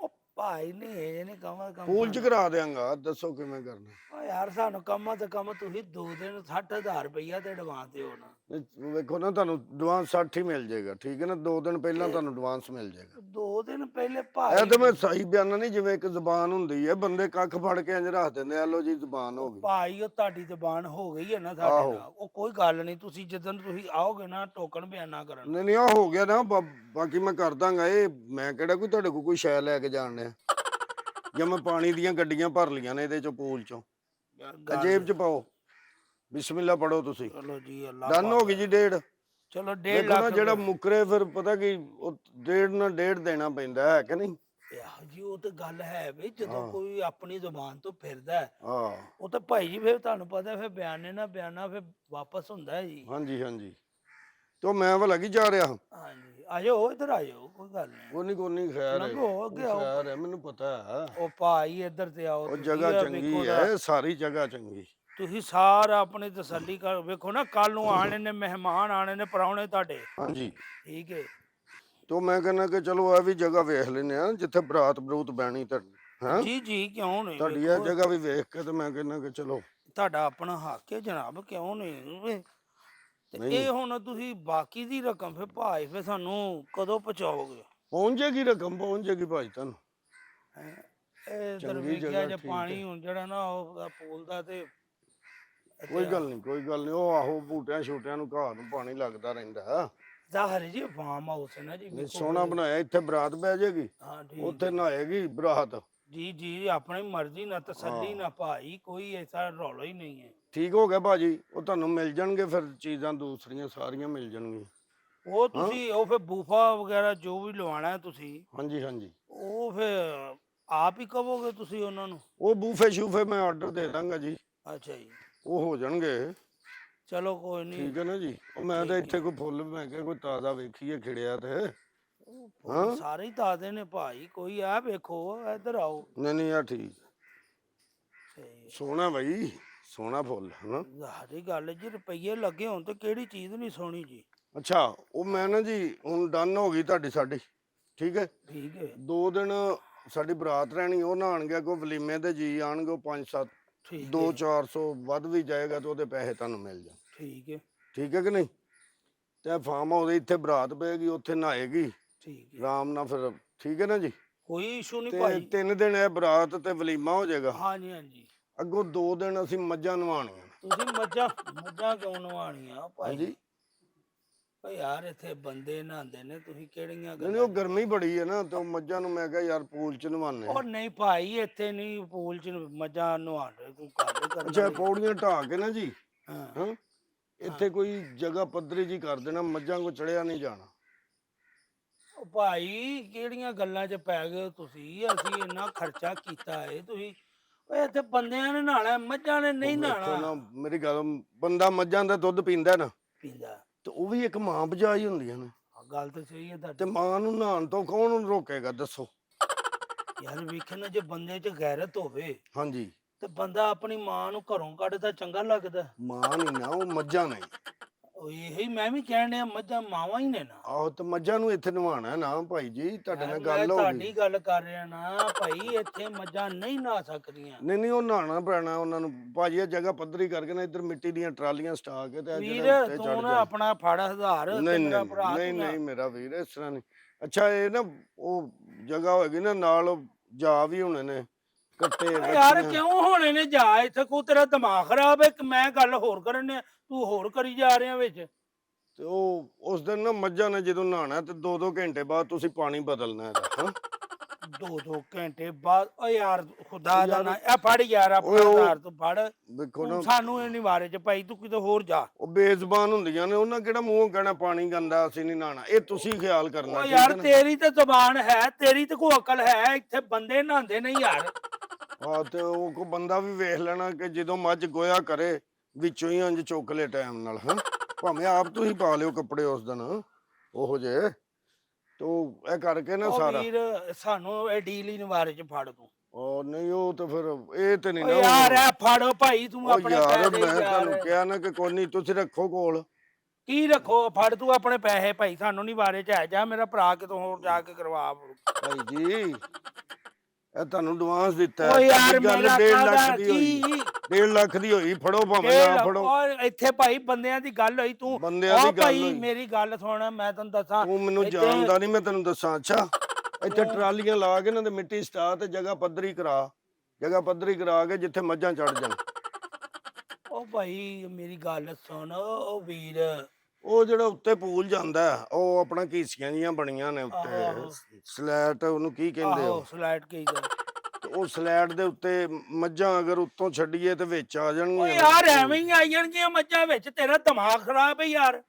ਉਹ ਭਾਈ ਨੇ ਇਹ ਨਹੀਂ ਕਹਾਂ ਕੰਮ ਪੂਲ 'ਚ ਕਰਾ ਦਿਆਂਗਾ, ਦੱਸੋ ਕਿਵੇਂ ਕਰਨਾ। ਓ ਯਾਰ ਸਾਨੂੰ ਕੰਮਾਂ ਤੇ ਕੰਮ, ਤੁਸੀਂ 2 ਦਿਨ 60,000 ਰੁਪਈਆ ਤੇ ਐਡਵਾਂਸ ਦਿਓ ਨਾ। ਨਹੀਂ, ਵੇਖੋ ਨਾ ਤੁਹਾਨੂੰ ਐਡਵਾਂਸ 60 ਹੀ ਮਿਲ ਜਾਏਗਾ, ਠੀਕ ਹੈ ਨਾ। 2 ਦਿਨ ਪਹਿਲਾਂ ਤੁਹਾਨੂੰ ਐਡਵਾਂਸ ਮਿਲ ਜਾਏਗਾ। 2 ਦਿਨ ਪਹਿਲੇ ਇਹ ਭਾਈ ਤਾਂ ਮੈਂ ਸਹੀ ਬਿਆਨਾ ਨਹੀਂ, ਜਿਵੇਂ ਇੱਕ ਜ਼ਬਾਨ ਹੁੰਦੀ ਹੈ, ਬੰਦੇ ਕੱਖ ਫੜ ਕੇ ਇੰਜ ਰੱਖ ਦਿੰਦੇ ਆ, ਲੋ ਜੀ ਜ਼ਬਾਨ ਹੋ ਗਈ। ਭਾਈ ਉਹ ਤੁਹਾਡੀ ਜ਼ਬਾਨ ਹੋ ਗਈ ਹੈ ਨਾ ਸਾਡੇ ਆਹੋ। ਨਾਲ, ਉਹ ਕੋਈ ਗੱਲ ਨਹੀਂ। ਤੁਸੀਂ ਜਦੋਂ ਤੁਸੀਂ ਆਓਗੇ ਨਾ ਟੋਕਨ ਬਿਆਨਾ ਕਰਨ, ਨਹੀਂ ਨਹੀਂ, ਆ ਹੋ ਗਿਆ ਨਾ, ਬਾਕੀ ਮੈਂ ਕਰ ਦਾਂਗਾ। ਇਹ ਮੈਂ ਕਿਹੜਾ ਕੋਈ ਤੁਹਾਡੇ ਕੋਲ ਕੋਈ ਸ਼ੈ ਲੈ ਕੇ ਜਾਣ ਡਿਆ, ਜਾਂ ਮੈਂ ਪਾਣੀ ਦੀਆਂ ਗੱਡੀਆਂ ਭਰ ਲੀਆਂ ਨੇ ਇਹਦੇ ਚੋਂ, ਪੂਲ ਚੋਂ। ਗੱਲ- ਜੇਬ 'ਚ ਪਾਓ, ਬਿਸਮਿਲ੍ਲਾ ਪੜੋ ਤੁਸੀਂ। ਚਲੋ ਜੀ ਅੱਲਾ ਡਨ ਹੋ ਗਈ ਜੀ 1.5। ਚਲੋ 1.5 ਦੇਖੋ ਨਾ, ਲੱਖ ਜਿਹੜਾ ਮੁੱਕਰੇ ਫਿਰ ਪਤਾ ਕੀ, ਉਹ 1.5 ਨਾਲ 1.5 ਦੇਣਾ ਪੈਂਦਾ ਹੈ ਕਿ ਨਹੀਂ। ਇਹੋ ਜੀ ਉਹ ਤਾਂ ਗੱਲ ਹੈ ਵੀ ਜਦੋਂ ਹਾਂ। ਕੋਈ ਆਪਣੀ ਜ਼ੁਬਾਨ ਤੋਂ ਫਿਰਦਾ ਹੈ, ਹਾਂ, ਉਹ ਤਾਂ ਭਾਈ ਜੀ ਫਿਰ ਤੁਹਾਨੂੰ ਪਤਾ ਫਿਰ ਬਿਆਨੇ ਨਾ ਬਿਆਨਾ ਫਿਰ ਵਾਪਸ ਹੁੰਦਾ ਹੈ ਜੀ। ਹਾਂਜੀ ਹਾਂਜੀ। ਤੇ ਮੈਂ ਭਲਾ ਕੀ ਜਾ ਰਿਹਾ। ਹਾਂਜੀ ਆਜੋ, ਇੱਧਰ ਆਜੋ, ਕੋਈ ਗੱਲ ਨਹੀਂ। ਕੋਈ ਨਹੀਂ, ਖੈਰ ਹੈ, ਲੰਘੋ, ਅੱਗੇ ਆਓ। ਖੈਰ ਹੈ, ਮੈਨੂੰ ਪਤਾ ਹੈ। ਉਹ ਭਾਈ ਇੱਧਰ ਤੇ ਆਓ, ਉਹ ਤੁਸੀਂ ਜਗ੍ਹਾ ਆ ਚੰਗੀ ਵੇਖੋ ਨਾ, ਹੈ, ਸਾਰੀ ਜਗ੍ਹਾ ਚੰਗੀ। ਤੁਸੀਂ ਸਾਰਾ ਆਪਣੀ ਤਸੱਲੀ ਕਰ ਵੇਖੋ ਨਾ। ਕੱਲ ਨੂੰ ਆਣੇ ਨੇ ਮਹਿਮਾਨ, ਆਣੇ ਨੇ ਪ੍ਰਾਹੁਣੇ ਤੁਹਾਡੇ, ਹਾਂਜੀ, ਠੀਕ ਹੈ। ਤੋਂ ਮੈਂ ਕਹਿੰਦਾ ਕਿ ਚਲੋ ਇਹ ਵੀ ਜਗ੍ਹਾ ਵੇਖ ਲੈਨੇ ਆ, ਜਿੱਥੇ ਬਰਾਤ ਬਰੂਤ ਬਹਿਣੀ ਤੁਹਾਡੀ। ਹਾਂ, ਜੀ ਜੀ, ਕਿਉਂ ਨਹੀਂ, ਤੁਹਾਡੀ ਇਹ ਜਗ੍ਹਾ ਵੀ ਵੇਖ ਕੇ ਤੇ ਮੈਂ ਕਹਿੰਦਾ ਕਿ ਚਲੋ। ਤੁਹਾਡਾ ਆਪਣਾ ਹੱਕ ਹੈ ਜਨਾਬ, ਕਿਉਂ ਨਹੀਂ। ਤੇ ਨਹੀਂ। ਇਹ ਹੁਣ ਤੁਸੀਂ ਬਾਕੀ ਦੀ ਰਕਮ ਫਿਰ ਭਾਈ ਫਿਰ ਸਾਨੂੰ ਕਦੋਂ ਪਹੁੰਚਾਓਗੇ? ਪਹੁੰਚ ਜਾਏਗੀ ਰਕਮ, ਪਹੁੰਚ ਜਾਏਗੀ ਭਾਈ ਤੁਹਾਨੂੰ। ਹੈਂ? ਇਹ ਚੰਗੀ ਦਰਵੇਖਿਆ ਜਗ੍ਹਾ, ਜੇ ਠੀਕ ਪਾਣੀ ਹੈ। ਹੁਣ ਜਿਹੜਾ ਨਾ ਉਹਦਾ ਪੂਲ ਦਾ ਤੇ ਕੋਈ ਗੱਲ ਨਹੀਂ, ਕੋਈ ਗੱਲ ਨਹੀਂ। ਉਹ ਆਹੋ, ਬੂਟਿਆਂ ਛੋਟਿਆਂ ਨੂੰ, ਘਾਹ ਨੂੰ ਪਾਣੀ ਲੱਗਦਾ ਰਹਿੰਦਾ। ਜ਼ਾਹਰ ਜੀ ਫਾਰਮ ਹਾਊਸ ਹੈ ਨਾ ਜੀ, ਨਹੀਂ, ਵੇਖੋ ਸੋਹਣਾ ਬਣਾਇਆ, ਇੱਥੇ ਬਰਾਤ ਬਹਿ ਜਾਏਗੀ, ਹਾਂ ਠੀਕ ਉੱਥੇ ਨਹਾਏਗੀ ਬਰਾਤ। ਜੀ ਜੀ, ਆਪਣੀ ਮਰਜ਼ੀ ਨਾਲ ਤਸੱਲੀ ਨਾਲ ਭਾਈ, ਕੋਈ ਐਸਾ ਰੌਲਾ ਹੀ ਨਹੀਂ ਹੈ। ਠੀਕ ਹੋ ਗਿਆ ਭਾਜੀ, ਉਹ ਤੁਹਾਨੂੰ ਮਿਲ ਜਾਣਗੇ ਫਿਰ, ਚੀਜ਼ਾਂ ਦੂਸਰੀਆਂ ਸਾਰੀਆਂ ਮਿਲ ਜਾਣਗੀਆਂ। ਉਹ ਤੁਸੀਂ ਉਹ ਫਿਰ ਬੂਫਾ ਵਗੈਰਾ ਜੋ ਵੀ ਲਵਾਉਣਾ ਹੈ ਤੁਸੀਂ, ਹਾਂਜੀ ਹਾਂਜੀ, ਉਹ ਫਿਰ ਆਪ ਹੀ ਕਹੋਗੇ ਤੁਸੀਂ ਉਹਨਾਂ ਨੂੰ? ਉਹ ਬੂਫੇ ਸ਼ੂਫੇ ਮੈਂ ਆਰਡਰ ਦੇ ਦਾਂਗਾ ਜੀ, ਅੱਛਾ ਜੀ, ਉਹ ਹੋ ਜਾਣਗੇ। ਚਲੋ ਕੋਈ ਨਹੀਂ। ਠੀਕ ਹੈ ਨਾ ਜੀ। ਉਹ ਮੈਂ ਤਾਂ ਇੱਥੇ ਕੋਈ ਫੁੱਲ, ਮੈਂ ਕਿਹਾ ਕੋਈ ਤਾਜ਼ਾ ਵੇਖੀਏ ਖਿੜਿਆ ਤੇ। ਹਾਂ, ਸਾਰੇ ਹੀ ਤਾਜ਼ੇ ਨੇ ਭਾਈ, ਕੋਈ ਆ ਵੇਖੋ, ਇੱਧਰ ਆਓ। ਨਹੀਂ ਨਹੀਂ, ਆ ਠੀਕ, ਸਹੀ ਸੋਹਣਾ ਬਾਈ, ਸੋਹਣਾ ਫੁੱਲ ਹਨਾ। ਸਾਰੀ ਗੱਲ ਜੀ, ਰੁਪਈਏ ਲੱਗੇ ਹੋਣ ਤੇ ਕਿਹੜੀ ਚੀਜ਼ ਨਹੀਂ ਸੋਹਣੀ ਜੀ। ਅੱਛਾ, ਉਹ ਮੈਂ ਨਾ ਜੀ ਹੁਣ ਡਨ ਹੋ ਗਈ ਤੁਹਾਡੀ ਸਾਡੀ, ਠੀਕ ਹੈ। ਠੀਕ ਹੈ 2 ਦਿਨ ਸਾਡੀ ਬਰਾਤ ਰਹਿਣੀ, ਉਹ ਨਹਾਣਗੇ, ਕੋਈ ਵਲੀਮੇ ਦੇ ਜੀ ਆਣਗੇ, ਉਹ 5-7, ਠੀਕ 200-400 ਵੱਧ ਵੀ ਜਾਏਗਾ ਤੇ ਉਹਦੇ ਪੈਸੇ ਤੁਹਾਨੂੰ ਮਿਲ ਜਾਣ। ਠੀਕ ਹੈ ਠੀਕ ਹੈ ਕਿ ਨਹੀਂ। ਤੇ ਫਾਰਮ ਹਾਊਸ ਇੱਥੇ ਬਰਾਤ ਪਏਗੀ, ਉੱਥੇ ਨਹਾਏਗੀ ਠੀਕ ਹੈ, ਆਰਾਮ ਨਾਲ ਫਿਰ, ਠੀਕ ਹੈ ਨਾ ਜੀ। ਕੋਈ ਇਸ਼ੂ ਨਹੀਂ ਤੇ ਭਾਈ। 3 ਦਿਨ ਇਹ ਬਰਾਤ ਤੇ ਵਲੀਮਾ ਹੋ ਜਾਏਗਾ। ਹਾਂਜੀ ਹਾਂਜੀ, ਅੱਗੋਂ 2 ਦਿਨ ਅਸੀਂ ਮੱਝਾਂ ਨਵਾਉਣੀਆਂ। ਤੁਸੀਂ ਮੱਝਾਂ ਕਿਉਂ ਨਵਾਉਣੀਆਂ ਭਾਈ? ਹਾਂਜੀ, ਓ ਯਾਰ ਇੱਥੇ ਬੰਦੇ ਨਹਾਉਂਦੇ ਨੇ, ਤੁਸੀਂ ਕਿਹੜੀਆਂ ਨਹੀਂ ਗੱਲਾਂ? ਉਹ ਗਰਮੀ ਬੜੀ ਹੈ ਨਾ, ਤੇ ਉਹ ਮੱਝਾਂ ਨੂੰ ਮੈਂ ਕਿਹਾ ਯਾਰ ਪੂਲ ਚ ਨਵਾਉਂਦੇ ਉਹ ਆ। ਨਹੀਂ ਭਾਈ, ਇੱਥੇ ਨਹੀਂ ਪੂਲ ਚ ਮੱਝਾਂ ਨਵਾਉਂਦੇ, ਕੋਈ ਗੱਲ ਕਰਨ ਅੱਛਾ, ਵਾਲੀ। ਪੌੜੀਆਂ ਢਾਹ ਕੇ ਨਾ ਜੀ, ਹਾਂ ਹਾਂ, ਇੱਥੇ ਕੋਈ ਜਗ੍ਹਾ ਪੱਧਰੀ ਜੀ ਕਰ ਦੇਣਾ, ਮੱਝਾਂ ਕੋ ਚੜਿਆ ਨਹੀਂ ਜਾਣਾ। ਉਹ ਭਾਈ ਕਿਹੜੀਆਂ ਗੱਲਾਂ 'ਚ ਪੈ ਗਏ ਹੋ ਤੁਸੀਂ? ਅਸੀਂ ਇੰਨਾ ਖਰਚਾ ਕੀਤਾ ਹੈ, ਤੁਸੀਂ ਓਏ ਇੱਥੇ ਬੰਦਿਆਂ ਨੇ ਨਹਾਣਾ, ਮੱਝਾਂ ਨੇ ਨਹੀਂ ਵੇਖੋ ਨਾ, ਨਹਾਣਾ। ਮੇਰੀ ਗੱਲ, ਬੰਦਾ ਮੱਝਾਂ ਦਾ ਦੁੱਧ ਪੀਂਦਾ ਨਾ, ਪੀਂਦਾ, ਤੇ ਉਹ ਵੀ ਇੱਕ ਮਾਂ ਬਜਾ ਹੀ ਹੁੰਦੀਆਂ ਨੇ। ਗੱਲ ਤਾਂ ਸਹੀ ਹੈ ਤੇ ਤੁਹਾਡੀ। ਮਾਂ ਨੂੰ ਨਹਾਉਣ ਤੋਂ ਕੌਣ ਰੋਕੇਗਾ ਦੱਸੋ? ਯਾਰ ਵੇਖੇ ਨਾ, ਜੇ ਬੰਦੇ 'ਚ ਗੈਰਤ ਹੋਵੇ ਹਾਂਜੀ, ਤੇ ਬੰਦਾ ਆਪਣੀ ਮਾਂ ਨੂੰ ਘਰੋਂ ਕੱਢਦਾ ਚੰਗਾ ਲੱਗਦਾ। ਮਾਂ ਨਹੀਂ ਨਾ, ਉਹ ਮੱਝਾਂ ਨੇ। ਉਹ ਇਹੀ ਮੈਂ ਵੀ ਕਹਿਣ ਡਿਆ, ਮੱਝਾਂ ਮਾਵਾਂ ਹੀ ਨੇ ਨਾ। ਆਹੋ, ਤੇ ਮੱਝਾਂ ਨੂੰ ਇੱਥੇ ਨਵਾਉਣਾ ਨਾ ਭਾਈ ਜੀ, ਤੁਹਾਡੇ ਯਾਰ ਨਾਲ ਮੈਂ ਗੱਲ ਹੋ ਤੁਹਾਡੀ ਗਈ। ਗੱਲ ਕਰ ਰਿਹਾ ਨਾ ਭਾਈ, ਇੱਥੇ ਮੱਝਾਂ ਨਹੀਂ ਨਹਾ ਸਕਦੀਆਂ। ਨਹੀਂ ਨਹੀਂ, ਉਹ ਨਹਾਉਣਾ ਪੈਣਾ ਉਹਨਾਂ ਨੂੰ ਭਾਜੀ। ਇਹ ਜਗ੍ਹਾ ਪੱਧਰੀ ਕਰਕੇ ਨਾ, ਇੱਧਰ ਮਿੱਟੀ ਦੀਆਂ ਟਰਾਲੀਆਂ ਸਟਾ ਕੇ ਤੇ ਇਹ ਵੀਰ ਜਿਹੜਾ ਉੱਤੇ ਚੜ ਤੂੰ ਨਾ ਜਾ। ਆਪਣਾ ਫੜ ਹਜ਼ਾਰ ਤੇ ਨਹੀਂ ਮੇਰਾ ਨਹੀਂ ਭਰਾ ਨਹੀਂ ਤੂੰ ਨਾ- ਨਹੀਂ, ਮੇਰਾ ਵੀਰ ਇਸ ਤਰ੍ਹਾਂ ਨਹੀਂ। ਅੱਛਾ, ਇਹ ਨਾ ਉਹ ਜਗ੍ਹਾ ਹੋਏਗੀ ਨਾ ਨਾਲ, ਉਹ ਜਾ ਵੀ ਹੋਣੇ ਨੇ, ਕੱਟੇ ਯਾਰ ਵੱਛੀਆਂ। ਕਿਉਂ ਹੋਣੇ ਨੇ ਜਾ? ਇੱਥੇ ਕੋ ਤੇਰਾ ਦਿਮਾਗ ਖਰਾਬ ਹੈ ਕਿ ਮੈਂ ਗੱਲ ਹੋਰ ਕਰਨ ਡਿਆ, ਤੂੰ ਹੋਰ ਕਰੀ ਜਾ ਰਿਹਾ ਵਿੱਚ। ਤੇ ਉਹ ਉਸ ਦਿਨ ਨਾ ਮੱਝਾਂ ਨੇ ਜਦੋਂ ਨਹਾਣਾ, ਤੇ 2-2 ਘੰਟੇ ਬਾਅਦ ਤੁਸੀਂ ਪਾਣੀ ਬਦਲਣਾ ਇਹਦਾ। ਹਾਂ, 2-2 ਘੰਟੇ ਬਾਅਦ? ਓ ਯਾਰ ਖੁਦਾ ਦਾ ਯਾਰ, ਨਾ, ਇਹ ਫੜ ਯਾਰ ਆਪਣਾ ਓਏ ਉਹ- ਹਜ਼ਾਰ ਤੂੰ ਫੜ। ਵੇਖੋ ਤੂੰ ਨਾ, ਸਾਨੂੰ ਇਹ ਨਹੀਂ ਬਾਰੇ ਚ ਭਾਈ, ਤੂੰ ਕਿਤੇ ਹੋਰ ਜਾ। ਉਹ ਬੇਜ਼ਬਾਨ ਹੁੰਦੀਆਂ ਨੇ, ਉਹਨਾਂ ਕਿਹੜਾ ਮੂੰਹੋਂ ਕਹਿਣਾ ਪਾਣੀ ਗੰਦਾ ਅਸੀਂ ਨਹੀਂ ਨਹਾਣਾ। ਇਹ ਤੁਸੀਂ ਖਿਆਲ ਕਰਨਾ, ਓ ਠੀਕ ਯਾਰ ਹੈ ਨਾ। ਤੇਰੀ ਤੇ ਜ਼ੁਬਾਨ ਹੈ, ਤੇਰੀ ਤੇ ਕੋਈ ਅਕਲ ਹੈ? ਇੱਥੇ ਬੰਦੇ ਨਹਾਉਂਦੇ ਨੇ ਯਾਰ। ਹਾਂ, ਤੇ ਉਹ ਕੋ ਬੰਦਾ ਵੀ ਵੇਖ ਲੈਣਾ ਕਿ ਜਦੋਂ ਮੱਝ ਗੋਇਆ ਕਰੇ, ਵਿੱਚੋਂ ਹੀ ਇੰਜ ਚੁੱਕ ਲੈ ਟਾਈਮ ਨਾਲ। ਹਾਂ, ਭਾਵੇਂ ਆਪ ਤੁਸੀਂ ਪਾ ਲਿਓ ਕੱਪੜੇ ਉਸ ਦਿਨ ਉਹੋ ਜੇ ਤੋ ਇਹ ਕਰਕੇ ਨਾ ਉਹ ਸਾਰਾ। ਵੀਰ ਸਾਨੂੰ ਇਹ ਡੀਲ ਹੀ ਨਿਵਾਰੇ ਚ ਫੜ ਤੂੰ। ਉਹ ਨਹੀਂ ਉਹ ਤਾਂ ਫਿਰ ਇਹ ਤੇ ਨਹੀਂ ਓ ਨਾ ਯਾਰ ਹੁਣ। ਇਹ ਫੜੋ ਭਾਈ ਤੂੰ ਉਹ ਆਪਣੇ ਯਾਰ ਪੈਸੇ ਮੈਂ ਤੁਹਾਨੂੰ ਯਾਰ ਕਿਹਾ ਨਾ ਕਿ ਕੋਈ ਨਹੀਂ ਤੁਸੀਂ ਰੱਖੋ ਕੋਲ। ਕੀ ਰੱਖੋ ਫੜ ਤੂੰ ਆਪਣੇ ਪੈਸੇ ਭਾਈ ਸਾਨੂੰ ਨਹੀਂ ਵਾਰੇ ਚ ਹੈ ਜਾ ਮੇਰਾ ਭਰਾ ਕਿਤੋਂ ਹੋਰ ਜਾ ਕੇ ਕਰਵਾ। ਭਾਈ ਜੀ ਇਹ ਤੁਹਾਨੂੰ ਐਡਵਾਂਸ ਦਿੱਤਾ ਓ ਯਾਰ ਗੱਲ ਮੇਰਾ 1.5 ਕਾਹਦਾ ਲੱਖ ਦੀ ਹੋਈ। ਕੀ 1.5 ਲੱਖ ਦੀ ਹੋਈ ਫੜੋ ਭਾਵੇਂ ਨਾ ਫੜੋ। ਓ ਇੱਥੇ ਭਾਈ ਬੰਦਿਆਂ ਦੀ ਗੱਲ ਹੋਈ ਤੂੰ ਬੰਦਿਆਂ ਓ ਦੀ ਗੱਲ ਭਾਈ ਹੋਈ। ਮੇਰੀ ਗੱਲ ਸੁਣ ਮੈਂ ਤੈਨੂੰ ਦੱਸਾਂ ਤੂੰ ਮੈਨੂੰ ਇੱਥੇ- ਜਾਣਦਾ ਨਹੀਂ ਮੈਂ ਤੈਨੂੰ ਦੱਸਾਂ। ਅੱਛਾ ਇੱਥੇ ਟਰਾਲੀਆਂ ਲਾ ਕੇ ਨਾ ਤੇ ਮਿੱਟੀ ਸਟਾ ਤੇ ਜਗ੍ਹਾ ਪੱਧਰੀ ਕਰਾ ਕੇ ਜਿੱਥੇ ਮੱਝਾਂ ਚੜ ਜਾਣ। ਓ ਭਾਈ ਮੇਰੀ ਗੱਲ ਸੁਣ ਓ ਵੀਰ ਉਹ ਜਿਹੜਾ ਉੱਤੇ ਪੂਲ ਜਾਂਦਾ ਹੈ, ਉਹ ਆਪਣਾ ਘੀਸੀਆਂ ਜੀਆਂ ਬਣੀਆਂ ਨੇ ਆਹੋ। ਉੱਤੇ ਸਲੈਟ ਉਹਨੂੰ ਕੀ ਕਹਿੰਦੇ ਆਹੋ ਹੋ। ਸਲਾਈਡ ਕੀ ਗੱਲ ਤੇ ਉਹ ਸਲੈਟ ਦੇ ਉੱਤੇ ਮੱਝਾਂ ਅਗਰ ਉੱਤੋਂ ਛੱਡੀਏ ਤੇ ਵਿੱਚ ਆ ਓ ਜਾਣਗੀਆਂ। ਯਾਰ ਐਵੇਂ ਹੀ ਆਈ ਜਾਣਗੀਆਂ ਮੱਝਾਂ ਵਿੱਚ ਤੇਰਾ ਦਿਮਾਗ ਖਰਾਬ ਹੈ ਯਾਰ।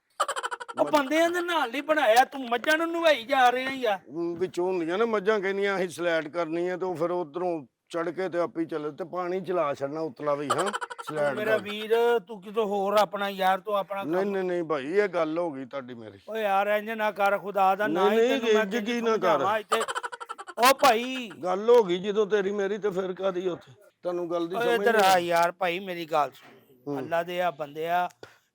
ਉਹ ਬੰਦਿਆਂ ਦੇ ਨਾਲ ਨਹੀਂ ਬਣਾਇਆ ਤੂੰ ਮੱਝਾਂ ਨੂੰ ਨਵਾਈ ਜਾ ਰਿਹਾ ਯਾਰ। ਵਿੱਚੋਂ ਹੁੰਦੀਆਂ ਨੇ ਮੱਝਾਂ ਕਹਿੰਦੀਆਂ ਅਸੀਂ ਸਲੈਟ ਕਰਨੀ ਹੈ ਤੇ ਉਹ ਫਿਰ ਉਧਰੋਂ ਚੜ ਕੇ ਤੇ ਆਪੀ ਚੱਲੇ ਤੇ ਪਾਣੀ ਚਲਾ ਛੱਡਣਾ ਉਤਲਾ ਵੀ ਹਾਂ ਸਲੈਟ ਮੇਰਾ ਦਾ। ਵੀਰ ਤੂੰ ਕਿਤੋਂ ਹੋਰ ਆਪਣਾ ਯਾਰ ਤੂੰ ਆਪਣਾ ਨਹੀਂ ਨਹੀਂ ਨਹੀਂ ਭਾਈ ਇਹ ਗੱਲ ਹੋ ਗਈ ਤੁਹਾਡੀ ਮੇਰੀ। ਓ ਯਾਰ ਇੰਜ ਨਾ ਕਰ ਖੁਦਾ ਦਾ ਨਾ ਨਹੀਂ, ਹੀ ਨਹੀਂ, ਤੈਨੂੰ ਮੈਂ ਇੰਝ ਕੀ ਕਿੰਨੀ ਨਾ ਕਰ। ਸਮਝਾਵਾਂ ਇੱਥੇ। ਓ ਭਾਈ ਗੱਲ ਹੋ ਗਈ ਜਦੋਂ ਤੇਰੀ ਮੇਰੀ ਤੇ ਫਿਰ ਕਾਦੀ ਉੱਥੇ ਤੁਹਾਨੂੰ ਗੱਲ ਦੀ ਓਏ ਸਮਝ ਇੱਧਰ ਨਹੀਂ ਆ ਆਈ। ਯਾਰ ਭਾਈ ਮੇਰੀ ਗੱਲ ਸੁਣ ਅੱਲਾ ਦੇ ਆ ਬੰਦਿਆ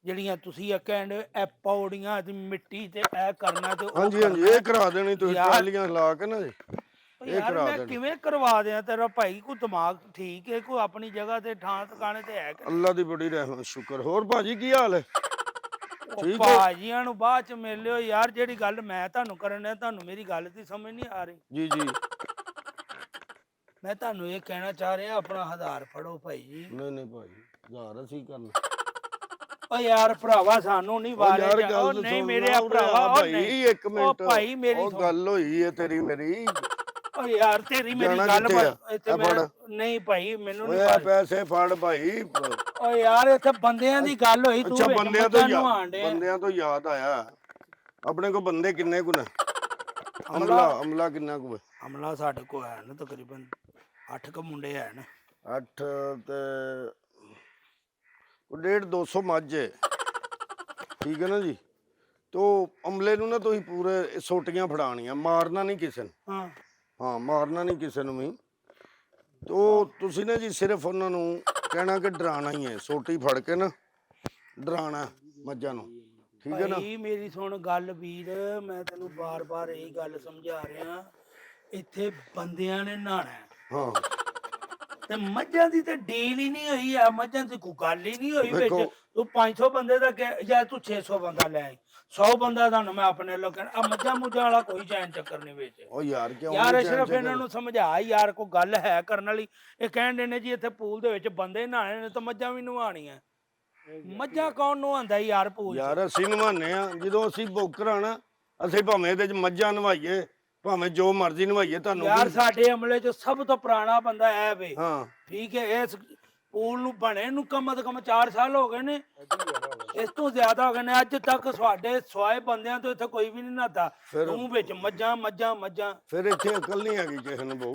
ਜਿਹੜੀਆਂ ਤੁਸੀਂ ਇਹ ਕਹਿੰਦੇ ਐ ਪੌੜੀਆਂ ਤੇ ਮਿੱਟੀ ਤੇ ਐ ਕਰਨਾ ਤੇ ਉਹ ਹਾਂਜੀ ਹਾਂਜੀ ਕਰਨਾ। ਇਹ ਕਰਾ ਦੇਣੀ ਤੁਸੀਂ ਯਾਰ- ਟਰਾਲੀਆਂ ਲਾ ਕੇ ਨਾ ਜੀ। ਓ ਇਹ ਯਾਰ ਕਰਾ ਮੈਂ ਦੇਣੀ। ਕਿਵੇਂ ਕਰਵਾ ਦਿਆਂ ਤੇਰਾ ਭਾਈ ਕੋਈ ਦਿਮਾਗ ਠੀਕ ਹੈ ਕੋਈ ਆਪਣੀ ਜਗ੍ਹਾ ਤੇ ਠਾਂ ਟਿਕਾਣੇ ਤੇ ਹੈ ਕਿ ਅੱਲਾ ਦੀ ਬੜੀ ਰਹਿਮਤ ਸ਼ੁਕਰ। ਹੋਰ ਭਾਜੀ ਕੀ ਹਾਲ ਹੈ? ਉਹ ਠੀਕ ਹੈ। ਭਾਜੀਆਂ ਨੂੰ ਬਾਅਦ ਚ ਮਿਲ ਲਿਓ ਯਾਰ ਜਿਹੜੀ ਗੱਲ ਮੈਂ ਤੁਹਾਨੂੰ ਕਰਨ ਡਿਆ ਤੁਹਾਨੂੰ ਮੇਰੀ ਗੱਲ ਦੀ ਸਮਝ ਨਹੀਂ ਆ ਰਹੀ। ਜੀ ਜੀ ਮੈਂ ਤੁਹਾਨੂੰ ਇਹ ਕਹਿਣਾ ਚਾਹ ਰਿਹਾ ਆਪਣਾ ਆਧਾਰ ਫੜੋ ਭਾਈ ਜੀ। ਨਹੀਂ ਨਹੀਂ ਭਾਜੀ ਯਾਰ ਅਸੀਂ ਕਰਨਾ। ਓ ਯਾਰ ਭਰਾਵਾ ਸਾਨੂੰ ਨਹੀਂ ਉਹ ਵਾਰੇ ਯਾਰ ਜਾ- ਗੱਲ ਉਹ ਨਹੀਂ ਸੁਣ ਮੇਰੇ ਨਾ ਉਰੇ ਭਰਾਵਾ ਆ ਉਹ ਭਾਈ ਨਹੀਂ ਇੱਕ ਮਿੰਟ। ਉਹ ਭਾਈ ਮੇਰੀ ਉਹ ਸੁਣ। ਗੱਲ ਹੋਈ ਹੈ ਤੇਰੀ ਮੇਰੀ। ਓ ਯਾਰ ਤੇਰੀ ਮੇਰੀ ਜਾਣਾ ਗੱਲ ਕਿੱਥੇ ਆ? ਇੱਥੇ ਆ ਮੇਰਾ- ਫੜ। ਨਹੀਂ ਭਾਈ ਮੈਨੂੰ ਓਏ ਨਹੀਂ ਆ ਪਤਾ। ਪੈਸੇ ਫੜ ਭਾਈ। ਓ ਯਾਰ ਇੱਥੇ ਬੰਦਿਆਂ ਦੀ ਗੱਲ ਹੋਈ ਤੂੰ ਅੱਛਾ ਵਿੱਚ ਬੰਦਿਆਂ ਤੋਂ ਮੱਝਾਂ ਨਵਾਉਣ ਡਿਆ। ਬੰਦਿਆਂ ਤੋਂ ਯਾਦ ਆਇਆ ਆਪਣੇ ਕੋਲ ਬੰਦੇ ਕਿੰਨੇ ਕੁ ਨੇ? ਅਮਲਾ ਕਿੰਨਾ ਕੁ ਹੈ? ਹਮਲਾ ਸਾਡੇ ਕੋਲ ਹੈ ਨਾ ਤਕਰੀਬਨ 8 ਕ ਮੁੰਡੇ ਹੈ ਨਾ। 8 ਤੇ 150-200 ਮੱਝ ਹੈ। ਠੀਕ ਹੈ ਨਾ ਜੀ। ਤੋ ਅਮਲੇ ਨੂੰ ਨਾ ਤੁਸੀਂ ਪੂਰੇ ਸੋਟੀਆਂ ਫੜਾਣੀਆਂ ਮਾਰਨਾ ਨਹੀਂ ਕਿਸੇ ਨੂੰ। ਹਾਂ ਹਾਂ ਮਾਰਨਾ ਨਹੀਂ ਕਿਸੇ ਨੂੰ ਵੀ। ਤੋ ਤੁਸੀਂ ਨਾ ਜੀ ਸਿਰਫ ਉਹਨਾਂ ਨੂੰ ਕਹਿਣਾ ਕਿ ਡਰਾਣਾ ਹੀ ਹੈ। ਸੋਟੀ ਫੜ ਕੇ ਨਾ ਡਰਾਣਾ ਮੱਝਾਂ ਨੂੰ। ਠੀਕ ਹੈ ਨਾ। ਭਾਈ ਮੇਰੀ ਸੁਣ ਗੱਲ ਵੀਰ ਮੈਂ ਤੈਨੂੰ ਬਾਰ-ਬਾਰ ਇਹ ਗੱਲ ਸਮਝਾ ਰਿਹਾ ਇੱਥੇ ਬੰਦਿਆਂ ਨੇ ਨਹਾਣਾ ਹੈ। ਹਾਂ ਤੇ ਮੱਝਾਂ ਦੀ ਤੇ ਡੀਲ ਹੀ ਨਹੀਂ ਹੋਈ ਆ ਮੱਝਾਂ ਦੀ ਕੋਈ ਗੱਲ ਹੀ ਨਹੀਂ ਹੋਈ ਵਿੱਚ ਵੇਖੋ। ਤੂੰ 500 ਬੰਦੇ ਦਾ ਜਾਂ ਤੂੰ 600 ਬੰਦਾ ਲੈ ਆਈ 100 ਬੰਦਾ ਤੁਹਾਨੂੰ ਮੈਂ ਆਪਣੇ ਲੋਕਾਂ ਆ ਮੱਝਾਂ ਮੁੱਝਾਂ ਵਾਲਾ ਕੋਈ ਚੈਨ ਚੱਕਰ ਨਹੀਂ ਵਿੱਚ। ਉਹ ਯਾਰ ਕਿਉਂ ਯਾਰ ਨਹੀਂ ਸਿਰਫ ਚੈਨ ਇਹਨਾਂ ਨੂੰ ਸਮਝਾ ਯਾਰ ਕੋਈ ਗੱਲ ਹੈ ਕਰਨ ਵਾਲੀ। ਇਹ ਕਹਿੰਦੇ ਨੇ ਜੀ ਇੱਥੇ ਪੂਲ ਦੇ ਵਿੱਚ ਬੰਦੇ ਨਹਾਣੇ ਨੇ ਤਾਂ ਮੱਝਾਂ ਵੀ ਨਵਾਉਣੀਆਂ। ਮੱਝਾਂ ਕੌਣ ਨਵਾਉਂਦਾ ਯਾਰ ਪੂਲ 'ਚ? ਯਾਰ ਅਸੀਂ ਨਵਾਨੇ ਆ ਜਦੋਂ ਅਸੀਂ ਬੁੱਕ ਕਰਾਣਾ ਅਸੀਂ ਭਾਵੇਂ ਇਹਦੇ ਚ ਮੱਝਾਂ ਨਵਾਈਏ ਭਾਵੇਂ ਜੋ ਮਰਜ਼ੀ ਨਵਾਈਏ ਤੁਹਾਨੂੰ ਯਾਰ ਕੀ- ਸਾਡੇ ਅਮਲੇ 'ਚ ਸਭ ਤੋਂ ਪੁਰਾਣਾ ਬੰਦਾ ਐ ਵੇ। ਹਾਂ ਠੀਕ ਹੈ ਇਸ ਪੂਲ ਨੂੰ ਬਣੇ ਨੂੰ ਕਮ ਤੋਂ ਕਮ 4 ਸਾਲ ਹੋ ਗਏ ਨੇ। ਇਸ ਤੋਂ ਜ਼ਿਆਦਾ ਹੋ ਗਏ ਨੇ ਅੱਜ ਤੱਕ ਸਾਡੇ ਸਵਾਏ ਬੰਦਿਆਂ ਤੋਂ ਇੱਥੇ ਕੋਈ ਵੀ ਨਹੀਂ ਨਹਾਤਾ। ਫਿਰ- ਤੂੰ ਵਿੱਚ ਮੱਝਾਂ ਫਿਰ ਇੱਥੇ ਅਕਲ ਨਹੀਂ ਹੈਗੀ ਕਿਸੇ ਨੂੰ ਬਹੁ।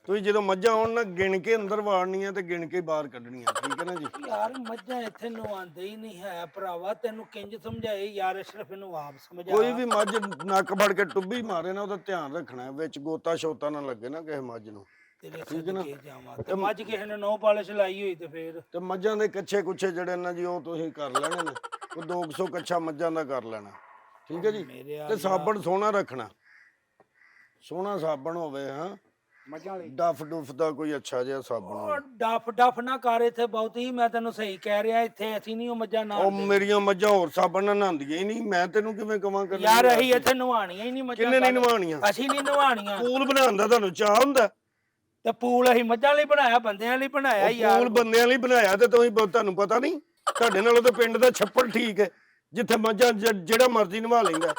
ਤੁਸੀਂ ਜਦੋਂ ਮੱਝਾਂ ਆਉਣ ਨਾ ਗਿਣ ਕੇ ਅੰਦਰ ਵਾੜਨੀਆਂ ਤੇ ਗਿਣ ਕੇ ਬਾਹਰ ਕੱਢਣੀਆਂ। ਠੀਕ ਹੈ ਨਾ ਜੀ। ਯਾਰ ਮੱਝਾਂ ਇੱਥੇ ਨਵਾਉਂਦੇ ਹੀ ਨਹੀਂ ਹੈ ਭਰਾਵਾ ਤੈਨੂੰ ਕਿੰਜ ਸਮਝਾਏ ਯਾਰ ਸਿਰਫ ਇਹਨੂੰ ਆਪ ਸਮਝਾ। ਕੋਈ ਵੀ ਮੱਝ ਨੱਕ ਫੜ ਕੇ ਟੁੱਬੀ ਮਾਰੇ ਨਾ ਉਹਦਾ ਧਿਆਨ ਰੱਖਣਾ ਹੈ, ਵਿੱਚ ਗੋਤਾ ਸ਼ੋਤਾ ਨਾ ਲੱਗੇ ਨਾ ਕਿਸੇ ਮੱਝ ਨੂੰ। ਤੇਰੇ ਸਦਕੇ ਜਾਵਾਂ ਤੇ ਮੱਝ ਕਿਸੇ ਨੇ ਨੋ ਪਾਲਿਸ਼ ਲਾਈ ਹੋਈ ਤੇ ਫੇਰ ਤੇ ਮੱਝਾਂ ਦੇ ਕੱਛੇ ਕੁੱਛੇ ਜਿਹੜੇ ਨਾ ਜੀ ਉਹ ਤੁਸੀਂ ਕਰ ਲੈਣੇ ਨੇ। ਉਹ 200 ਕੱਛਾ ਮੱਝਾਂ ਦਾ ਕਰ ਲੈਣਾ। ਠੀਕ ਹੈ ਜੀ। ਮੇਰੇ ਤੇ ਸਾਬਣ ਸੋਹਣਾ ਰੱਖਣਾ। ਸੋਹਣਾ ਸਾਬਣ ਹੋਵੇ। ਹਾਂ ਮੱਝਾਂ ਵਾਲੀ ਡਫ ਡੁਫ ਦਾ ਕੋਈ ਅੱਛਾ ਜਿਹਾ ਸਾਬਣ ਹੋਵੇ। ਡਫ ਨਾ ਕਰ ਇੱਥੇ ਬਹੁਤੀ ਮੈਂ ਤੈਨੂੰ ਸਹੀ ਕਹਿ ਰਿਹਾ ਇੱਥੇ ਅਸੀਂ ਨਹੀਂ ਉਹ ਮੱਝਾਂ ਉਹ ਨਾਲ ਮੇਰੀਆਂ ਮੱਝਾਂ ਹੋਰ ਸਾਬਣ ਨਾਲ ਨਹਾਉਂਦੀਆਂ ਹੀ ਨਹੀਂ। ਮੈਂ ਤੈਨੂੰ ਕਿਵੇਂ ਕਵਾਂ ਕਰ ਯਾਰ ਅਸੀਂ ਇੱਥੇ ਨਵਾਉਣੀਆਂ ਹੀ ਨਹੀਂ ਮੱਝਾਂ। ਕਿੰਨੇ ਨਹੀਂ ਨਵਾਉਣੀਆਂ? ਅਸੀਂ ਨਹੀਂ ਨਵਾਉਣੀਆਂ। ਪੂਲ ਬਣਾਉਣ ਦਾ ਤੁਹਾਨੂੰ ਚਾਹ ਹੁੰਦਾ? ਤੇ ਪੂਲ ਅਸੀਂ ਮੱਝਾਂ ਲਈ ਬਣਾਇਆ ਬੰਦਿਆਂ ਲਈ ਬਣਾਇਆ ਯਾਰ। ਪੂਲ ਬੰਦਿਆਂ ਲਈ ਬਣਾਇਆ ਤੇ ਤੁਸੀਂ ਤੁਹਾਨੂੰ ਪਤਾ ਨਹੀਂ? ਤੁਹਾਡੇ ਨਾਲੋਂ ਤਾਂ ਪਿੰਡ ਦਾ ਛੱਪੜ ਠੀਕ ਹੈ ਜਿੱਥੇ ਮੱਝਾਂ ਜਿਹੜਾ ਮਰਜ਼ੀ ਨਵਾ ਲੈਂਦਾ।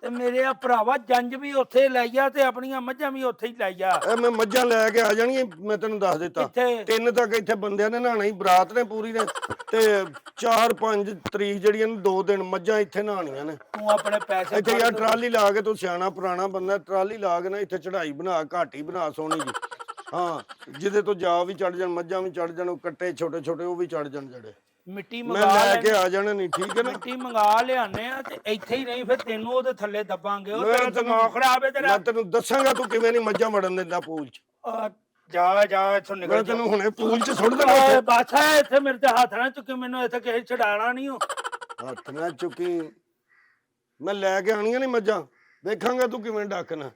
ਤੇ ਮੇਰੇ ਆ ਭਰਾਵਾ ਜੰਜ ਵੀ ਉੱਥੇ ਲਾਈਆ ਤੇ ਆਪਣੀਆਂ ਮੱਝਾਂ ਵੀ ਉੱਥੇ ਹੀ ਲਾਈਆ। ਇਹ ਮੈਂ ਮੱਝਾਂ ਲੈ ਕੇ ਆ ਜਾਣਗੀਆਂ। ਮੈਂ ਤੈਨੂੰ ਦੱਸ ਦਿੱਤਾ ਕਿੱਥੇ 3 ਤੱਕ ਇੱਥੇ ਬੰਦਿਆਂ ਨੇ ਨਹਾਣਾ ਹੀ ਬਰਾਤ ਨੇ ਪੂਰੀ ਨੇ। ਤੇ 4-5 ਤਰੀਕ ਜਿਹੜੀਆਂ ਨੇ 2 ਦਿਨ ਮੱਝਾਂ ਇੱਥੇ ਨਹਾਣੀਆਂ ਨੇ। ਤੂੰ ਆਪਣੇ ਪੈਸੇ ਇੱਥੇ ਯਾਰ ਟਰਾਲੀ ਲਾ ਕੇ ਤੂੰ ਸਿਆਣਾ ਪੁਰਾਣਾ ਬੰਦਾ ਟਰਾਲੀ ਲਾ ਕੇ ਨਾ ਇੱਥੇ ਚੜਾਈ ਬਣਾ ਘਾਟੀ ਬਣਾ ਸੋਹਣੀ ਜੀ। ਹਾਂ ਜਿਹਦੇ ਤੋਂ ਜਾ ਵੀ ਚੜ ਜਾਣ ਮੱਝਾਂ ਵੀ ਚੜ ਜਾਣ ਉਹ ਕੱਟੇ ਛੋਟੇ ਛੋਟੇ ਉਹ ਵੀ ਚੜ ਜਾਣ ਜਿਹੜੇ। ਮਿੱਟੀ ਮੈਂ ਮੰਗਾ ਲੈ ਕੇ ਲੈਣੀ ਆ ਜਾਣਾ ਨਹੀਂ, ਠੀਕ ਹੈ ਨਾ? ਮਿੱਟੀ ਮੰਗਾ ਲਿਆਨੇ ਆ ਤੇ ਇੱਥੇ ਹੀ ਨਹੀਂ ਫਿਰ ਤੈਨੂੰ ਉਹਦੇ ਥੱਲੇ ਦੱਬਾਂਗੇ। ਉਹ ਮੈਂ ਤੇਰਾ ਤੈਨੂੰ- ਦਿਮਾਗ ਖਰਾਬ ਹੈ ਤੇਰਾ। ਮੈਂ ਤੈਨੂੰ ਦੱਸਾਂਗਾ ਤੂੰ ਕਿਵੇਂ ਨਹੀਂ ਮੱਝਾਂ ਵੜਨ ਦਿੰਦਾ ਪੂਲ 'ਚ। ਜਾ ਇੱਥੋਂ ਨਿਕਲ ਮੈਂ ਜਾ। ਤੈਨੂੰ ਹੁਣੇ ਪੂਲ 'ਚ ਸੁੱਟ ਦੇਣਾ ਓਏ ਉੱਥੇ। ਬਸ ਹੈ, ਇੱਥੇ ਮੇਰੇ ਤੇ ਹੱਥ ਨਾ ਚੁੱਕੀ, ਮੈਨੂੰ ਇੱਥੇ ਕਿਸੇ ਛਡਾਣਾ ਨਹੀਂ ਹੋ। ਹੱਥ ਨਾ ਚੁੱਕੀ, ਮੈਂ ਲੈ ਕੇ ਆਣੀਆਂ ਨਹੀਂ ਮੱਝਾਂ, ਵੇਖਾਂਗਾ ਤੂੰ ਕਿਵੇਂ ਡੱਕਣਾ।